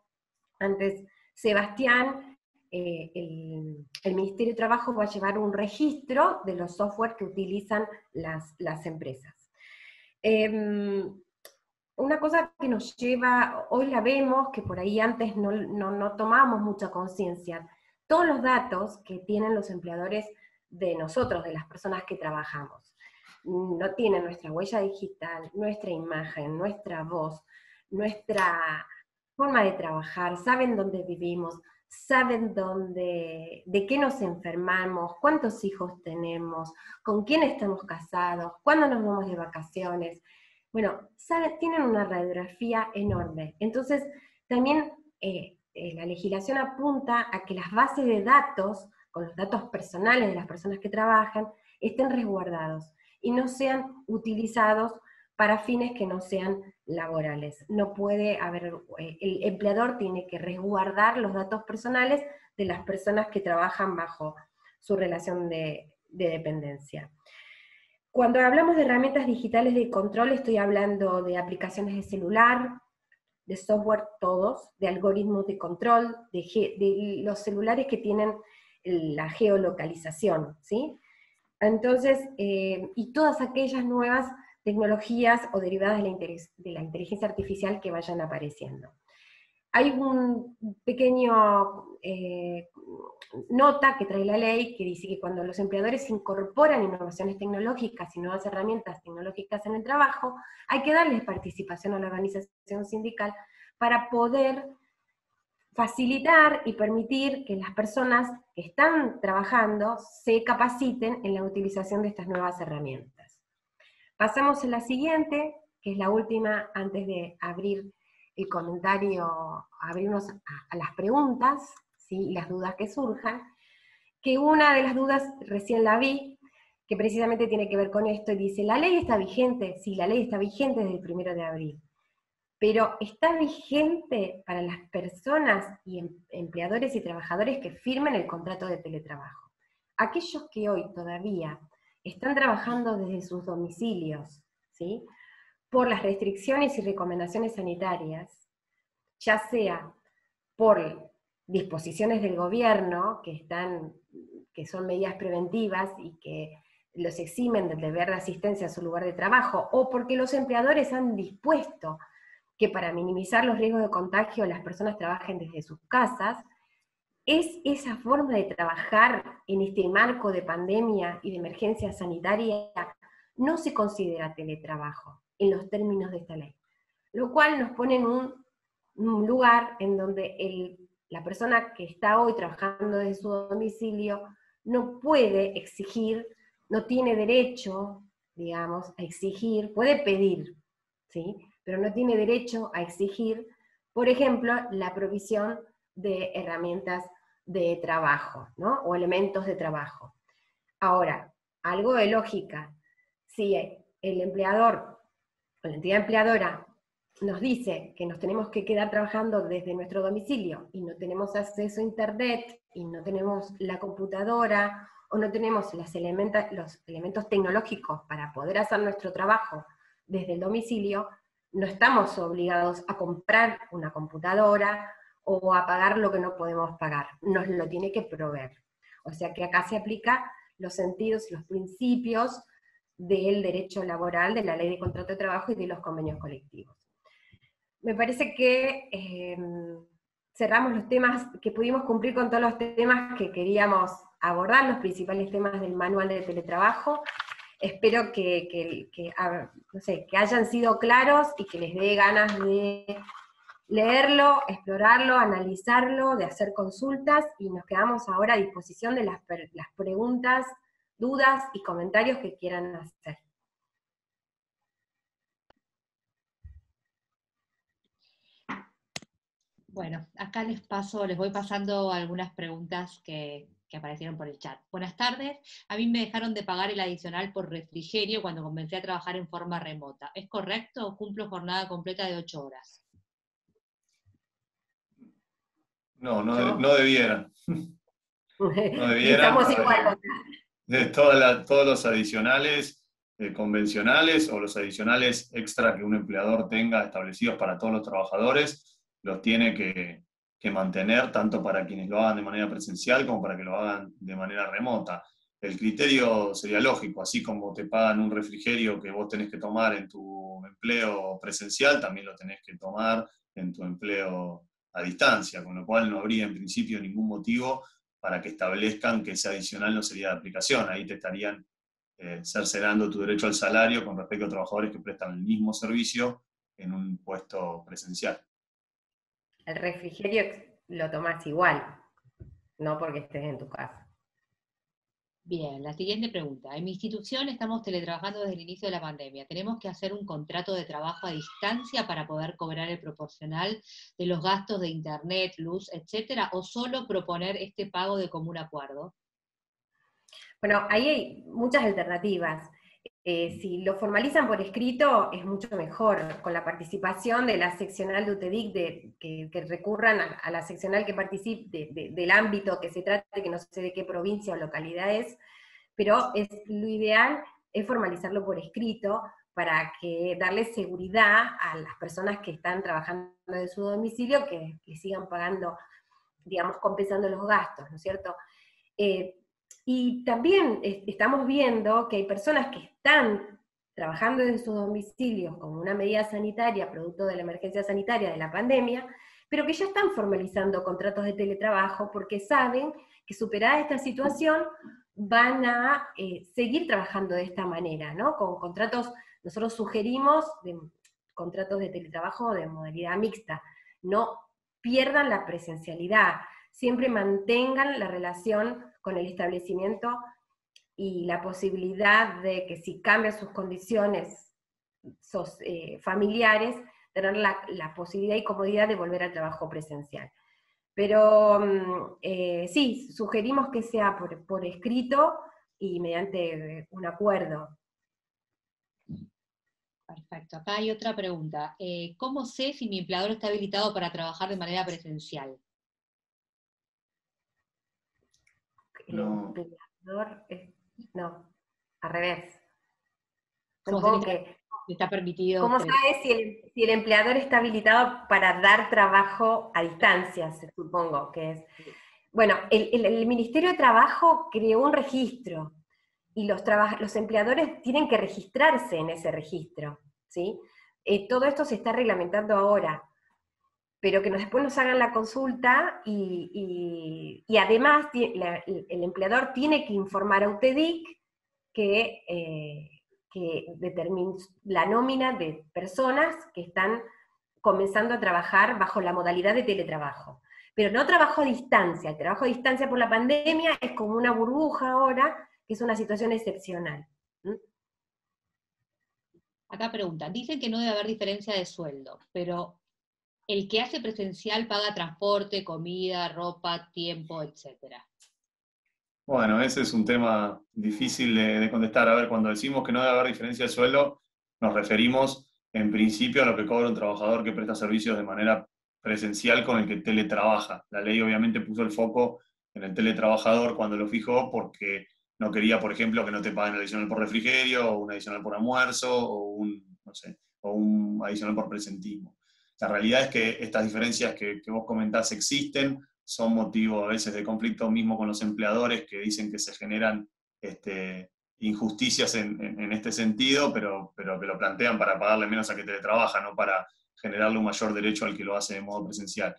antes Sebastián, el Ministerio de Trabajo va a llevar un registro de los software que utilizan las empresas. Una cosa que nos lleva, hoy la vemos, que por ahí antes no tomamos mucha conciencia, todos los datos que tienen los empleadores de nosotros, de las personas que trabajamos, no tienen nuestra huella digital, nuestra imagen, nuestra voz, nuestra forma de trabajar, saben dónde vivimos, saben de qué nos enfermamos, cuántos hijos tenemos, con quién estamos casados, cuándo nos vamos de vacaciones. Bueno, tienen una radiografía enorme. Entonces, también la legislación apunta a que las bases de datos, con los datos personales de las personas que trabajan, estén resguardados y no sean utilizados para fines que no sean laborales. No puede haber, el empleador tiene que resguardar los datos personales de las personas que trabajan bajo su relación de dependencia. Cuando hablamos de herramientas digitales de control, estoy hablando de aplicaciones de celular, de software todos, de algoritmos de control, de los celulares que tienen la geolocalización, ¿sí? Entonces, y todas aquellas nuevas tecnologías o derivadas de la inteligencia artificial que vayan apareciendo. Hay un pequeño nota que trae la ley que dice que cuando los empleadores incorporan innovaciones tecnológicas y nuevas herramientas tecnológicas en el trabajo, hay que darles participación a la organización sindical para poder facilitar y permitir que las personas que están trabajando se capaciten en la utilización de estas nuevas herramientas. Pasamos a la siguiente, que es la última antes de abrir el comentario, abrirnos a las preguntas, ¿sí? Y las dudas que surjan, que una de las dudas recién la vi, que precisamente tiene que ver con esto, y dice, ¿la ley está vigente? Sí, la ley está vigente desde el 1 de abril, pero está vigente para las personas y empleadores y trabajadores que firmen el contrato de teletrabajo. Aquellos que hoy todavía están trabajando desde sus domicilios, ¿sí? Por las restricciones y recomendaciones sanitarias, ya sea por disposiciones del gobierno, que son medidas preventivas y que los eximen del deber de asistencia a su lugar de trabajo, o porque los empleadores han dispuesto que para minimizar los riesgos de contagio las personas trabajen desde sus casas, es esa forma de trabajar en este marco de pandemia y de emergencia sanitaria, no se considera teletrabajo en los términos de esta ley. Lo cual nos pone en un lugar en donde la persona que está hoy trabajando desde su domicilio no puede exigir, no tiene derecho, digamos, a exigir, puede pedir, ¿sí? Pero no tiene derecho a exigir, por ejemplo, la provisión de herramientas de trabajo, ¿no? O elementos de trabajo. Ahora, algo de lógica, si el empleador o la entidad empleadora nos dice que nos tenemos que quedar trabajando desde nuestro domicilio y no tenemos acceso a internet y no tenemos la computadora o no tenemos los elementos tecnológicos para poder hacer nuestro trabajo desde el domicilio, no estamos obligados a comprar una computadora o a pagar lo que no podemos pagar, nos lo tiene que proveer. O sea que acá se aplica los sentidos y los principios del derecho laboral, de la ley de contrato de trabajo y de los convenios colectivos. Me parece que cerramos los temas, que pudimos cumplir con todos los temas que queríamos abordar, los principales temas del manual de teletrabajo. Espero no sé, que hayan sido claros y que les dé ganas de leerlo, explorarlo, analizarlo, de hacer consultas, y nos quedamos ahora a disposición de las preguntas, dudas y comentarios que quieran hacer. Bueno, acá les voy pasando algunas preguntas que aparecieron por el chat. Buenas tardes, a mí me dejaron de pagar el adicional por refrigerio cuando comencé a trabajar en forma remota. ¿Es correcto o cumplo jornada completa de 8 horas? No, Yo, no debieran. No debieran. pensamos igual. De todos los adicionales convencionales o los adicionales extra que un empleador tenga establecidos para todos los trabajadores, los tiene que mantener tanto para quienes lo hagan de manera presencial como para que lo hagan de manera remota. El criterio sería lógico, así como te pagan un refrigerio que vos tenés que tomar en tu empleo presencial, también lo tenés que tomar en tu empleo a distancia, con lo cual no habría en principio ningún motivo para que establezcan que ese adicional no sería de aplicación. Ahí te estarían cercenando tu derecho al salario con respecto a trabajadores que prestan el mismo servicio en un puesto presencial. El refrigerio lo tomás igual, no porque estés en tu casa. Bien, la siguiente pregunta. En mi institución estamos teletrabajando desde el inicio de la pandemia. ¿Tenemos que hacer un contrato de trabajo a distancia para poder cobrar el proporcional de los gastos de internet, luz, etcétera? ¿O solo proponer este pago de común acuerdo? Bueno, ahí hay muchas alternativas. Si lo formalizan por escrito, es mucho mejor, con la participación de la seccional de UTEDIC, que recurran a la seccional que participe del ámbito que se trate, que no sé de qué provincia o localidad es, pero lo ideal es formalizarlo por escrito para darle seguridad a las personas que están trabajando de su domicilio, que sigan pagando, digamos, compensando los gastos, ¿no es cierto? Eh, y también estamos viendo que hay personas que están trabajando desde sus domicilios como una medida sanitaria, producto de la emergencia sanitaria de la pandemia, pero que ya están formalizando contratos de teletrabajo porque saben que superada esta situación van a seguir trabajando de esta manera, ¿no? Con contratos, nosotros sugerimos contratos de teletrabajo de modalidad mixta, no pierdan la presencialidad, siempre mantengan la relación con el establecimiento y la posibilidad de que si cambian sus condiciones familiares, tener la posibilidad y comodidad de volver al trabajo presencial. Pero sí, sugerimos que sea por escrito y mediante un acuerdo. Perfecto. Acá hay otra pregunta. ¿Cómo sé si mi empleador está habilitado para trabajar de manera presencial? El No, empleador, no, al revés. ¿Cómo sé Supongo que que está permitido? ¿cómo sabes si el empleador está habilitado para dar trabajo a distancia? Supongo que es. Bueno, el Ministerio de Trabajo creó un registro y los empleadores tienen que registrarse en ese registro, ¿sí? Todo esto se está reglamentando ahora, pero que después nos hagan la consulta y además el empleador tiene que informar a UTEDIC que determine la nómina de personas que están comenzando a trabajar bajo la modalidad de teletrabajo. Pero no trabajo a distancia, el trabajo a distancia por la pandemia es como una burbuja ahora, que es una situación excepcional. ¿Mm? Acá preguntan, dicen que no debe haber diferencia de sueldo, pero el que hace presencial paga transporte, comida, ropa, tiempo, etcétera. bueno, ese es un tema difícil de contestar. A ver, cuando decimos que no debe haber diferencia de sueldo, nos referimos en principio a lo que cobra un trabajador que presta servicios de manera presencial con el que teletrabaja. La ley obviamente puso el foco en el teletrabajador cuando lo fijó porque no quería, por ejemplo, que no te paguen adicional por refrigerio, o un adicional por almuerzo, o no sé, o un adicional por presentismo. La realidad es que estas diferencias que vos comentás existen, son motivo a veces de conflicto mismo con los empleadores que dicen que se generan injusticias en este sentido, pero que lo plantean para pagarle menos a que teletrabaja, no para generarle un mayor derecho al que lo hace de modo presencial.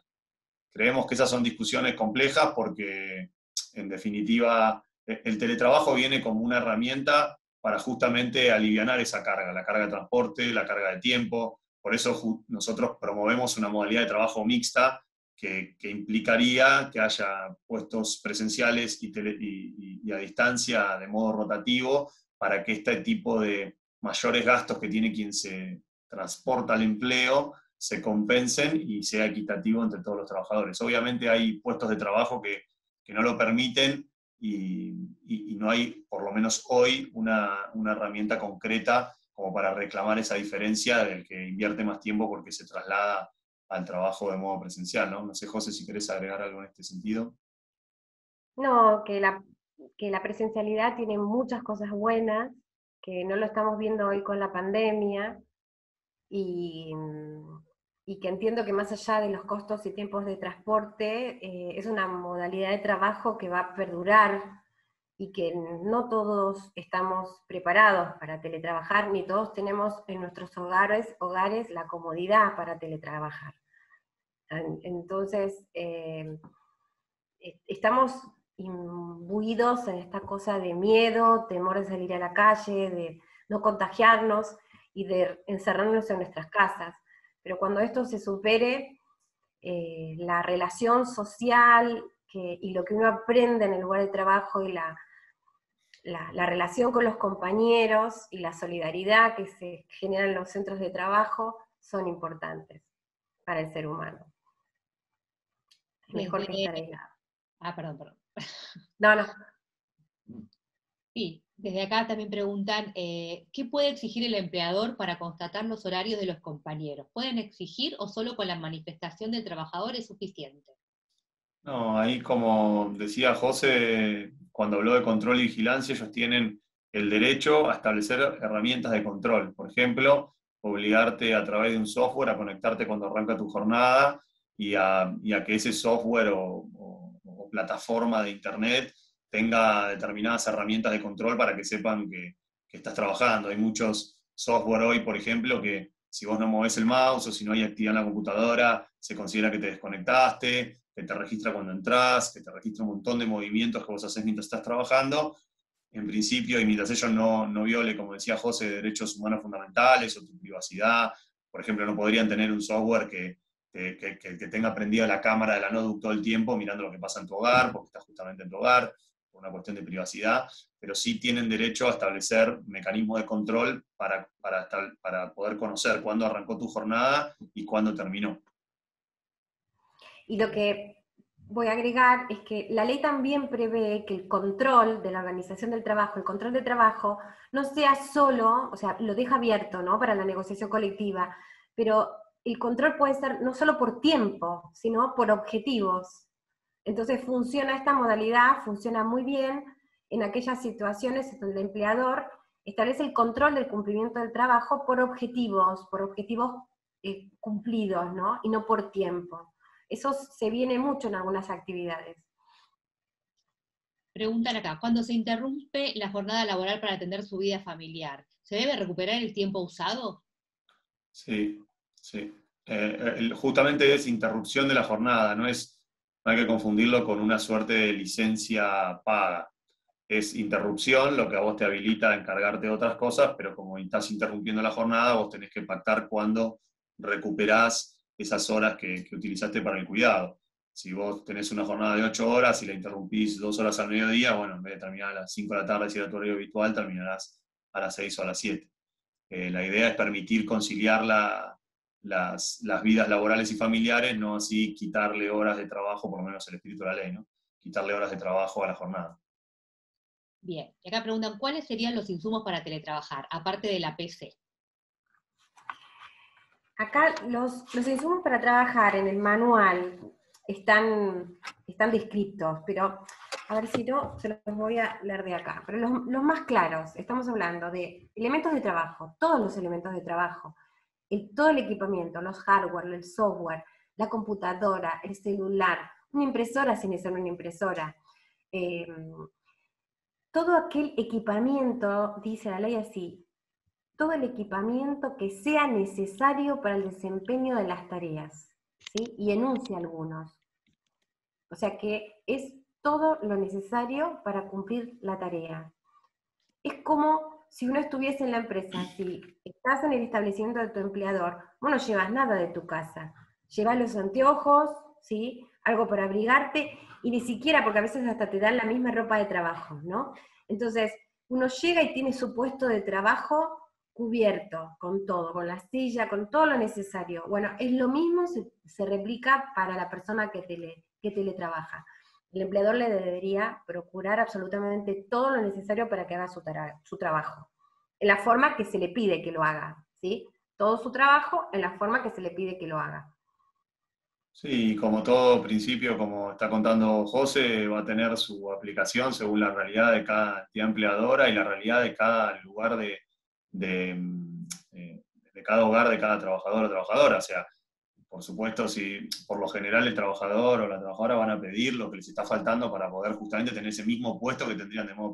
Creemos que esas son discusiones complejas porque, en definitiva, el teletrabajo viene como una herramienta para justamente alivianar esa carga, la carga de transporte, la carga de tiempo. Por eso nosotros promovemos una modalidad de trabajo mixta que implicaría que haya puestos presenciales y a distancia de modo rotativo para que este tipo de mayores gastos que tiene quien se transporta al empleo se compensen y sea equitativo entre todos los trabajadores. Obviamente hay puestos de trabajo que no lo permiten y no hay, por lo menos hoy, una herramienta concreta como para reclamar esa diferencia del que invierte más tiempo porque se traslada al trabajo de modo presencial, ¿no? No sé, José, si querés agregar algo en este sentido. No, que la presencialidad tiene muchas cosas buenas, que no lo estamos viendo hoy con la pandemia, y, y que entiendo que más allá de los costos y tiempos de transporte, es una modalidad de trabajo que va a perdurar y que no todos estamos preparados para teletrabajar, ni todos tenemos en nuestros hogares la comodidad para teletrabajar. Entonces, estamos imbuidos en esta cosa de miedo, temor de salir a la calle, de no contagiarnos y de encerrarnos en nuestras casas. Pero cuando esto se supere, la relación social y lo que uno aprende en el lugar de trabajo y la relación con los compañeros y la solidaridad que se genera en los centros de trabajo son importantes para el ser humano. Es mejor que estar aislado. Perdón. No. Sí, desde acá también preguntan, ¿qué puede exigir el empleador para constatar los horarios de los compañeros? ¿Pueden exigir o solo con la manifestación del trabajador es suficiente? No, ahí como decía José, cuando habló de control y vigilancia, ellos tienen el derecho a establecer herramientas de control. Por ejemplo, obligarte a través de un software a conectarte cuando arranca tu jornada y a que ese software o plataforma de internet tenga determinadas herramientas de control para que sepan que estás trabajando. Hay muchos software hoy, por ejemplo, que si vos no movés el mouse o si no hay actividad en la computadora, se considera que te desconectaste, que te registra cuando entras, que te registra un montón de movimientos que vos haces mientras estás trabajando. En principio, y mientras ellos no viole, como decía José, derechos humanos fundamentales o tu privacidad, por ejemplo, no podrían tener un software que tenga prendida la cámara de la notebook todo el tiempo mirando lo que pasa en tu hogar, porque estás justamente en tu hogar, por una cuestión de privacidad, pero sí tienen derecho a establecer mecanismos de control para poder conocer cuándo arrancó tu jornada y cuándo terminó. Y lo que voy a agregar es que la ley también prevé que el control de la organización del trabajo, el control de trabajo, no sea solo, o sea, lo deja abierto, ¿no?, para la negociación colectiva, pero el control puede ser no solo por tiempo, sino por objetivos. Entonces esta modalidad funciona muy bien en aquellas situaciones donde el empleador establece el control del cumplimiento del trabajo por objetivos cumplidos, ¿no?, y no por tiempo. Eso se viene mucho en algunas actividades. Preguntan acá, cuando se interrumpe la jornada laboral para atender su vida familiar, ¿se debe recuperar el tiempo usado? Sí. Justamente es interrupción de la jornada, no hay que confundirlo con una suerte de licencia paga. Es interrupción, lo que a vos te habilita a encargarte de otras cosas, pero como estás interrumpiendo la jornada, vos tenés que pactar cuándo recuperás esas horas que utilizaste para el cuidado. Si vos tenés una jornada de 8 horas y la interrumpís 2 horas al mediodía, bueno, en vez de terminar a las 5 de la tarde, si era tu horario habitual, terminarás a las 6 o a las 7. La idea es permitir conciliar las vidas laborales y familiares, no así quitarle horas de trabajo, por lo menos el espíritu de la ley, ¿no? Quitarle horas de trabajo a la jornada. Bien, y acá preguntan, ¿cuáles serían los insumos para teletrabajar, aparte de la PC? Acá los insumos para trabajar en el manual están descritos, pero a ver si no, se los voy a leer de acá. Pero los más claros, estamos hablando de elementos de trabajo, todos los elementos de trabajo, todo el equipamiento, los hardware, el software, la computadora, el celular, una impresora sin ser una impresora. Todo aquel equipamiento, dice la ley así, todo el equipamiento que sea necesario para el desempeño de las tareas, ¿sí? Y enuncia algunos. O sea que es todo lo necesario para cumplir la tarea. Es como si uno estuviese en la empresa, si estás en el establecimiento de tu empleador, vos no llevas nada de tu casa, llevas los anteojos, ¿sí?, algo para abrigarte, y ni siquiera, porque a veces hasta te dan la misma ropa de trabajo, ¿no? Entonces, uno llega y tiene su puesto de trabajo cubierto, con todo, con la silla, con todo lo necesario. Bueno, es lo mismo, se replica para la persona que teletrabaja. El empleador le debería procurar absolutamente todo lo necesario para que haga su trabajo, en la forma que se le pide que lo haga, ¿sí? Todo su trabajo en la forma que se le pide que lo haga. Sí, como todo principio, como está contando José, va a tener su aplicación según la realidad de cada entidad empleadora y la realidad de cada lugar de cada hogar, de cada trabajador o trabajadora. O sea, por supuesto, si por lo general el trabajador o la trabajadora van a pedir lo que les está faltando para poder justamente tener ese mismo puesto que tendrían de modo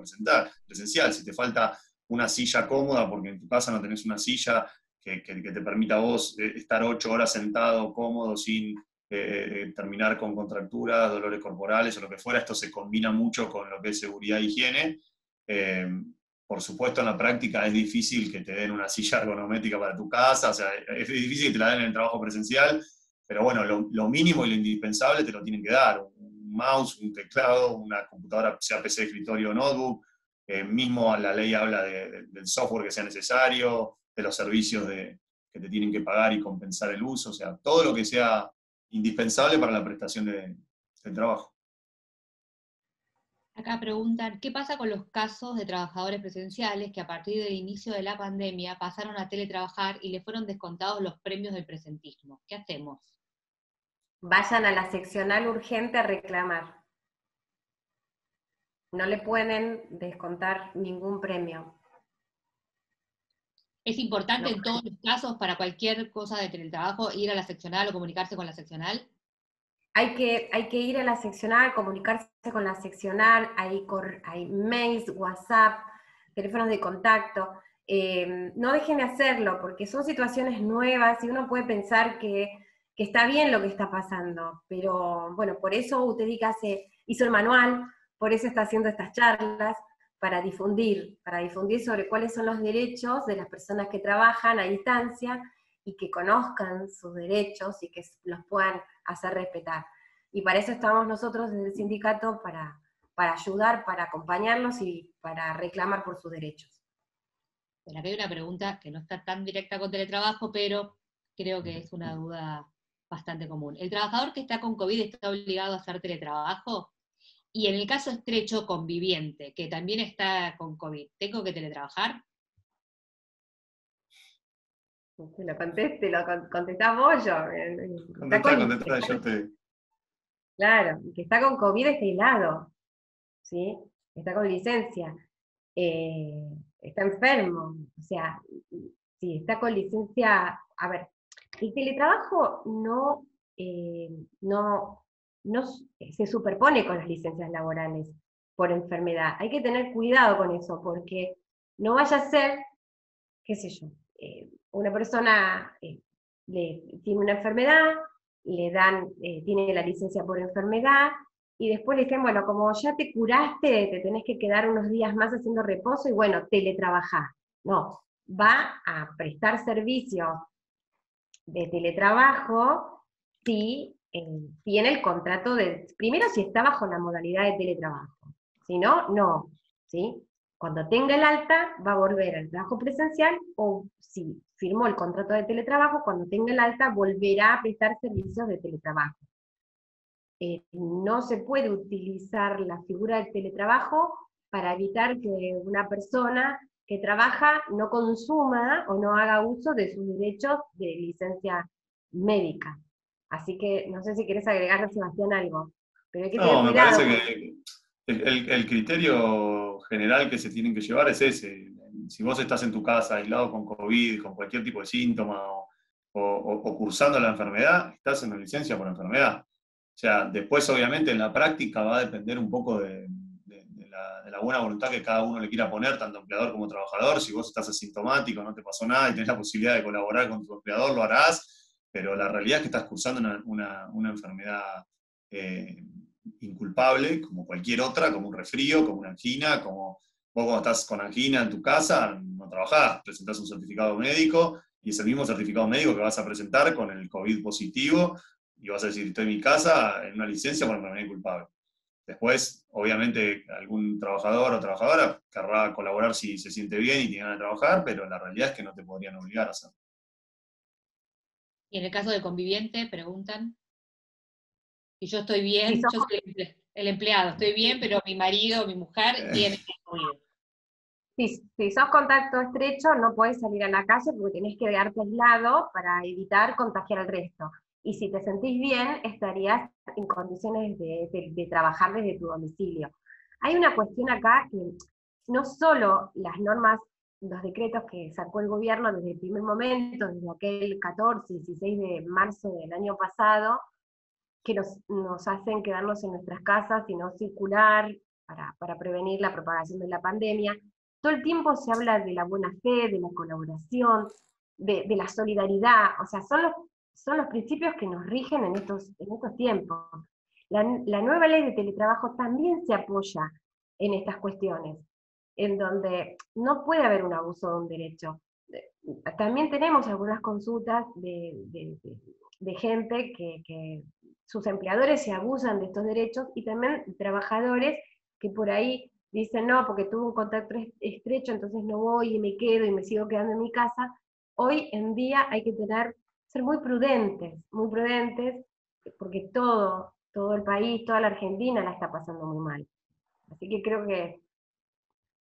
presencial. Si te falta una silla cómoda porque en tu casa no tenés una silla que te permita a vos estar 8 horas sentado, cómodo, sin terminar con contracturas, dolores corporales o lo que fuera, esto se combina mucho con lo que es seguridad e higiene. Eh, por supuesto, en la práctica es difícil que te den una silla ergonométrica para tu casa, o sea, es difícil que te la den en el trabajo presencial, pero bueno, lo mínimo y lo indispensable te lo tienen que dar. Un mouse, un teclado, una computadora, sea PC, escritorio o notebook. Mismo la ley habla del software que sea necesario, de los servicios que te tienen que pagar y compensar el uso, o sea, todo lo que sea indispensable para la prestación del trabajo. Acá preguntan, ¿qué pasa con los casos de trabajadores presenciales que a partir del inicio de la pandemia pasaron a teletrabajar y le fueron descontados los premios del presentismo? ¿Qué hacemos? Vayan a la seccional urgente a reclamar. No le pueden descontar ningún premio. ¿Es importante No. en todos los casos, para cualquier cosa de teletrabajo, ir a la seccional o comunicarse con la seccional? Hay que ir a la seccional, comunicarse con la seccional, hay mails, WhatsApp, teléfonos de contacto. No dejen de hacerlo, porque son situaciones nuevas y uno puede pensar que está bien lo que está pasando, pero bueno, por eso UTEDIC hizo el manual, por eso está haciendo estas charlas, para difundir sobre cuáles son los derechos de las personas que trabajan a distancia y que conozcan sus derechos y que los puedan hacer respetar. Y para eso estamos nosotros desde el sindicato, para ayudar, para acompañarlos y para reclamar por sus derechos. Bueno, acá hay una pregunta que no está tan directa con teletrabajo, pero creo que es una duda bastante común. ¿El trabajador que está con COVID está obligado a hacer teletrabajo? Y en el caso estrecho, conviviente, que también está con COVID, ¿tengo que teletrabajar? Que lo contestás vos, yo. Contestá, yo te... Claro, el que está con COVID está aislado, ¿sí? Está con licencia, está enfermo, o sea, si está con licencia, a ver, el teletrabajo no se superpone con las licencias laborales por enfermedad. Hay que tener cuidado con eso, porque no vaya a ser, qué sé yo, una persona tiene una enfermedad, tiene la licencia por enfermedad, y después le dicen, bueno, como ya te curaste, te tenés que quedar unos días más haciendo reposo, y bueno, teletrabajás. No, va a prestar servicios de teletrabajo si tiene el contrato primero si está bajo la modalidad de teletrabajo, si no, no, ¿sí? Cuando tenga el alta va a volver al trabajo presencial, o si firmó el contrato de teletrabajo, cuando tenga el alta volverá a prestar servicios de teletrabajo. No se puede utilizar la figura del teletrabajo para evitar que una persona que trabaja no consuma o no haga uso de sus derechos de licencia médica. Así que no sé si querés agregarle, Sebastián, algo, pero hay que tener No, me cuidado. parece que el criterio general que se tienen que llevar es ese. Si vos estás en tu casa aislado con COVID, con cualquier tipo de síntoma o cursando la enfermedad, estás en una licencia por enfermedad. O sea, después obviamente en la práctica va a depender un poco de la buena voluntad que cada uno le quiera poner, tanto empleador como trabajador. Si vos estás asintomático, no te pasó nada y tenés la posibilidad de colaborar con tu empleador, lo harás, pero la realidad es que estás cursando una enfermedad inculpable, como cualquier otra, como un resfrío, como una angina, como vos cuando estás con angina en tu casa, no trabajás, presentás un certificado médico, y es el mismo certificado médico que vas a presentar con el COVID positivo, y vas a decir, estoy en mi casa en una licencia por enfermedad inculpable. Después, obviamente, algún trabajador o trabajadora querrá colaborar si se siente bien y tiene ganas de trabajar, pero la realidad es que no te podrían obligar a hacerlo. Y en el caso del conviviente, preguntan, si yo estoy Si bien, sos, yo soy el empleado, estoy bien, pero mi marido o mi mujer tiene que ir. si sos contacto estrecho, no podés salir a la calle porque tenés que quedarte aislado para evitar contagiar al resto. Y si te sentís bien, estarías en condiciones de trabajar desde tu domicilio. Hay una cuestión acá que no solo las normas, los decretos que sacó el gobierno desde el primer momento, desde aquel 14, 16 de marzo del año pasado, que nos hacen quedarnos en nuestras casas y no circular para prevenir la propagación de la pandemia. Todo el tiempo se habla de la buena fe, de la colaboración, de la solidaridad, o sea, son los principios que nos rigen en estos tiempos. La nueva ley de teletrabajo también se apoya en estas cuestiones, en donde no puede haber un abuso de un derecho. También tenemos algunas consultas de gente que sus empleadores se abusan de estos derechos, y también trabajadores que por ahí dicen, no, porque tuve un contacto estrecho, entonces no voy y me quedo y me sigo quedando en mi casa. Hoy en día hay que ser muy prudentes, porque todo el país, toda la Argentina la está pasando muy mal. Así que creo que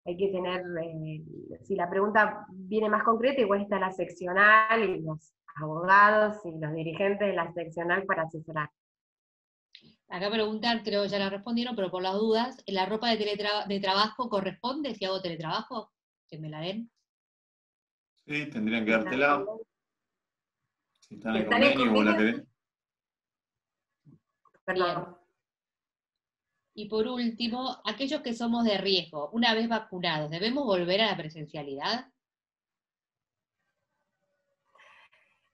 hay que tener, si la pregunta viene más concreta, igual está la seccional y los abogados y los dirigentes de la seccional para asesorar. Acá preguntan, creo que ya la respondieron, pero por las dudas, ¿la ropa de trabajo corresponde si hago teletrabajo? Que me la den. Sí, tendrían que dártela. Si está en Si el están en convenio, vos la convenio, querés. Bien. perdón. Y por último, aquellos que somos de riesgo, una vez vacunados, ¿debemos volver a la presencialidad?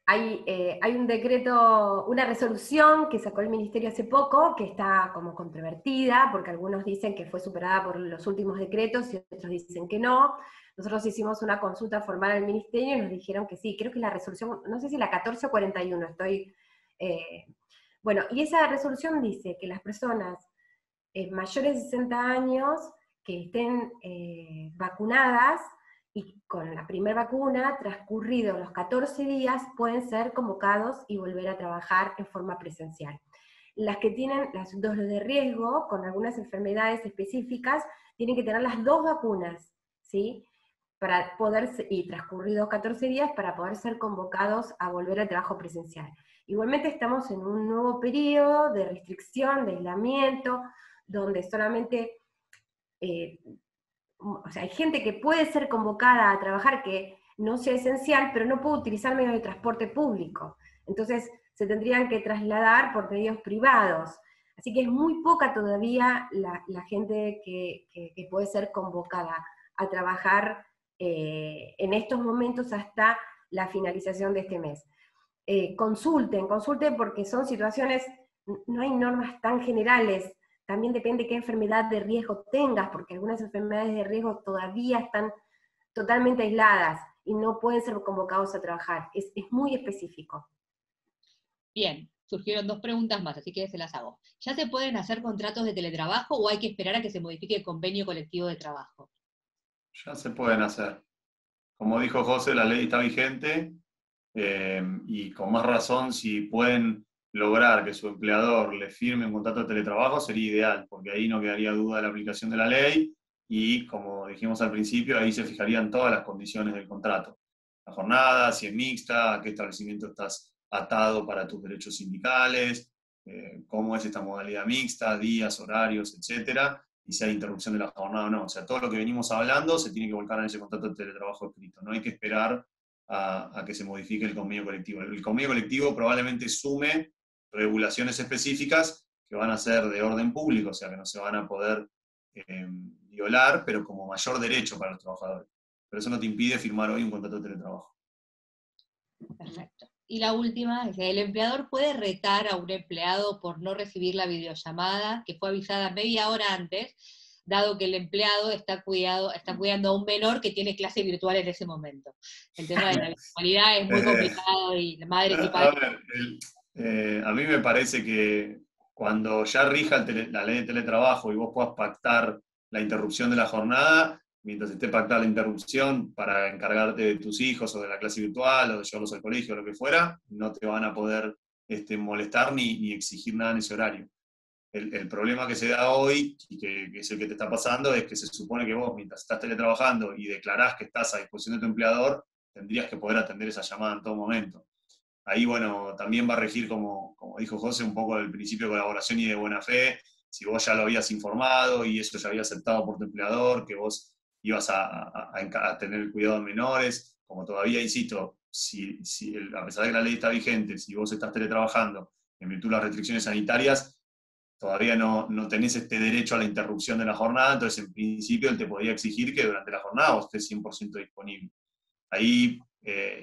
Hay un decreto, una resolución que sacó el Ministerio hace poco, que está como controvertida, porque algunos dicen que fue superada por los últimos decretos y otros dicen que no. Nosotros hicimos una consulta formal al Ministerio y nos dijeron que sí, creo que la resolución, no sé si la 14 o 41, bueno, y esa resolución dice que las personas mayores de 60 años que estén vacunadas y con la primera vacuna, transcurridos los 14 días, pueden ser convocados y volver a trabajar en forma presencial. Las que tienen las dos de riesgo, con algunas enfermedades específicas, tienen que tener las dos vacunas, ¿sí? Para poder, y transcurridos 14 días, para poder ser convocados a volver al trabajo presencial. Igualmente estamos en un nuevo periodo de restricción, de aislamiento, donde solamente o sea, hay gente que puede ser convocada a trabajar que no sea esencial, pero no puede utilizar medios de transporte público. Entonces se tendrían que trasladar por medios privados. Así que es muy poca todavía la gente que puede ser convocada a trabajar en estos momentos hasta la finalización de este mes. Consulten porque son situaciones, no hay normas tan generales. También depende qué enfermedad de riesgo tengas, porque algunas enfermedades de riesgo todavía están totalmente aisladas y no pueden ser convocados a trabajar. Es muy específico. Bien, surgieron dos preguntas más, así que se las hago. ¿Ya se pueden hacer contratos de teletrabajo o hay que esperar a que se modifique el convenio colectivo de trabajo? Ya se pueden hacer. Como dijo José, la ley está vigente y con más razón, si pueden lograr que su empleador le firme un contrato de teletrabajo, sería ideal, porque ahí no quedaría duda de la aplicación de la ley y, como dijimos al principio, ahí se fijarían todas las condiciones del contrato. La jornada, si es mixta, a qué establecimiento estás atado para tus derechos sindicales, cómo es esta modalidad mixta, días, horarios, etcétera, y si hay interrupción de la jornada o no. O sea, todo lo que venimos hablando se tiene que volcar en ese contrato de teletrabajo escrito. No hay que esperar a que se modifique el convenio colectivo. El convenio colectivo probablemente sume regulaciones específicas que van a ser de orden público, o sea, que no se van a poder violar, pero como mayor derecho para los trabajadores. Pero eso no te impide firmar hoy un contrato de teletrabajo. Perfecto. Y la última es: ¿el empleador puede retar a un empleado por no recibir la videollamada que fue avisada media hora antes, dado que el empleado está cuidando a un menor que tiene clase virtual en ese momento? El tema de la virtualidad es muy complicado y madres y padres... A mí me parece que cuando ya rija la ley de teletrabajo y vos puedas pactar la interrupción de la jornada, mientras esté pactada la interrupción para encargarte de tus hijos o de la clase virtual o de llevarlos al colegio o lo que fuera, no te van a poder molestar ni exigir nada en ese horario. El problema que se da hoy, y que es el que te está pasando, es que se supone que vos, mientras estás teletrabajando y declarás que estás a disposición de tu empleador, tendrías que poder atender esa llamada en todo momento. Ahí, bueno, también va a regir, como dijo José, un poco el principio de colaboración y de buena fe. Si vos ya lo habías informado y eso ya había aceptado por tu empleador, que vos ibas a tener el cuidado de menores, como todavía, insisto, a pesar de que la ley está vigente, si vos estás teletrabajando en virtud de las restricciones sanitarias, todavía no tenés este derecho a la interrupción de la jornada, entonces en principio él te podría exigir que durante la jornada vos estés 100% disponible. Ahí,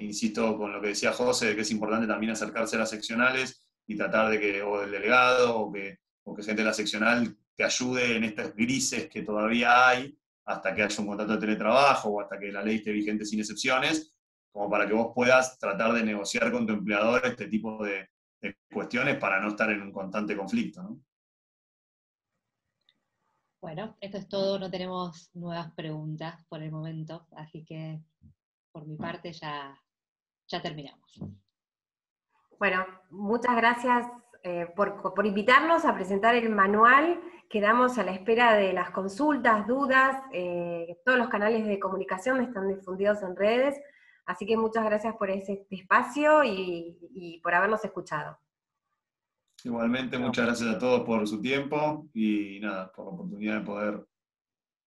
insisto con lo que decía José, de que es importante también acercarse a las seccionales y tratar de que, o el delegado, o que gente de la seccional te ayude en estas grises que todavía hay, hasta que haya un contrato de teletrabajo, o hasta que la ley esté vigente sin excepciones, como para que vos puedas tratar de negociar con tu empleador este tipo de cuestiones para no estar en un constante conflicto, ¿no? Bueno, esto es todo, no tenemos nuevas preguntas por el momento, así que por mi parte ya terminamos. Bueno, muchas gracias por invitarnos a presentar el manual. Quedamos a la espera de las consultas, dudas, todos los canales de comunicación están difundidos en redes, así que muchas gracias por este espacio y por habernos escuchado. Igualmente, muchas gracias a todos por su tiempo y nada, por la oportunidad de poder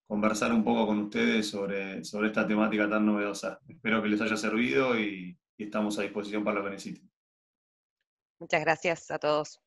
conversar un poco con ustedes sobre esta temática tan novedosa. Espero que les haya servido y estamos a disposición para lo que necesiten. Muchas gracias a todos.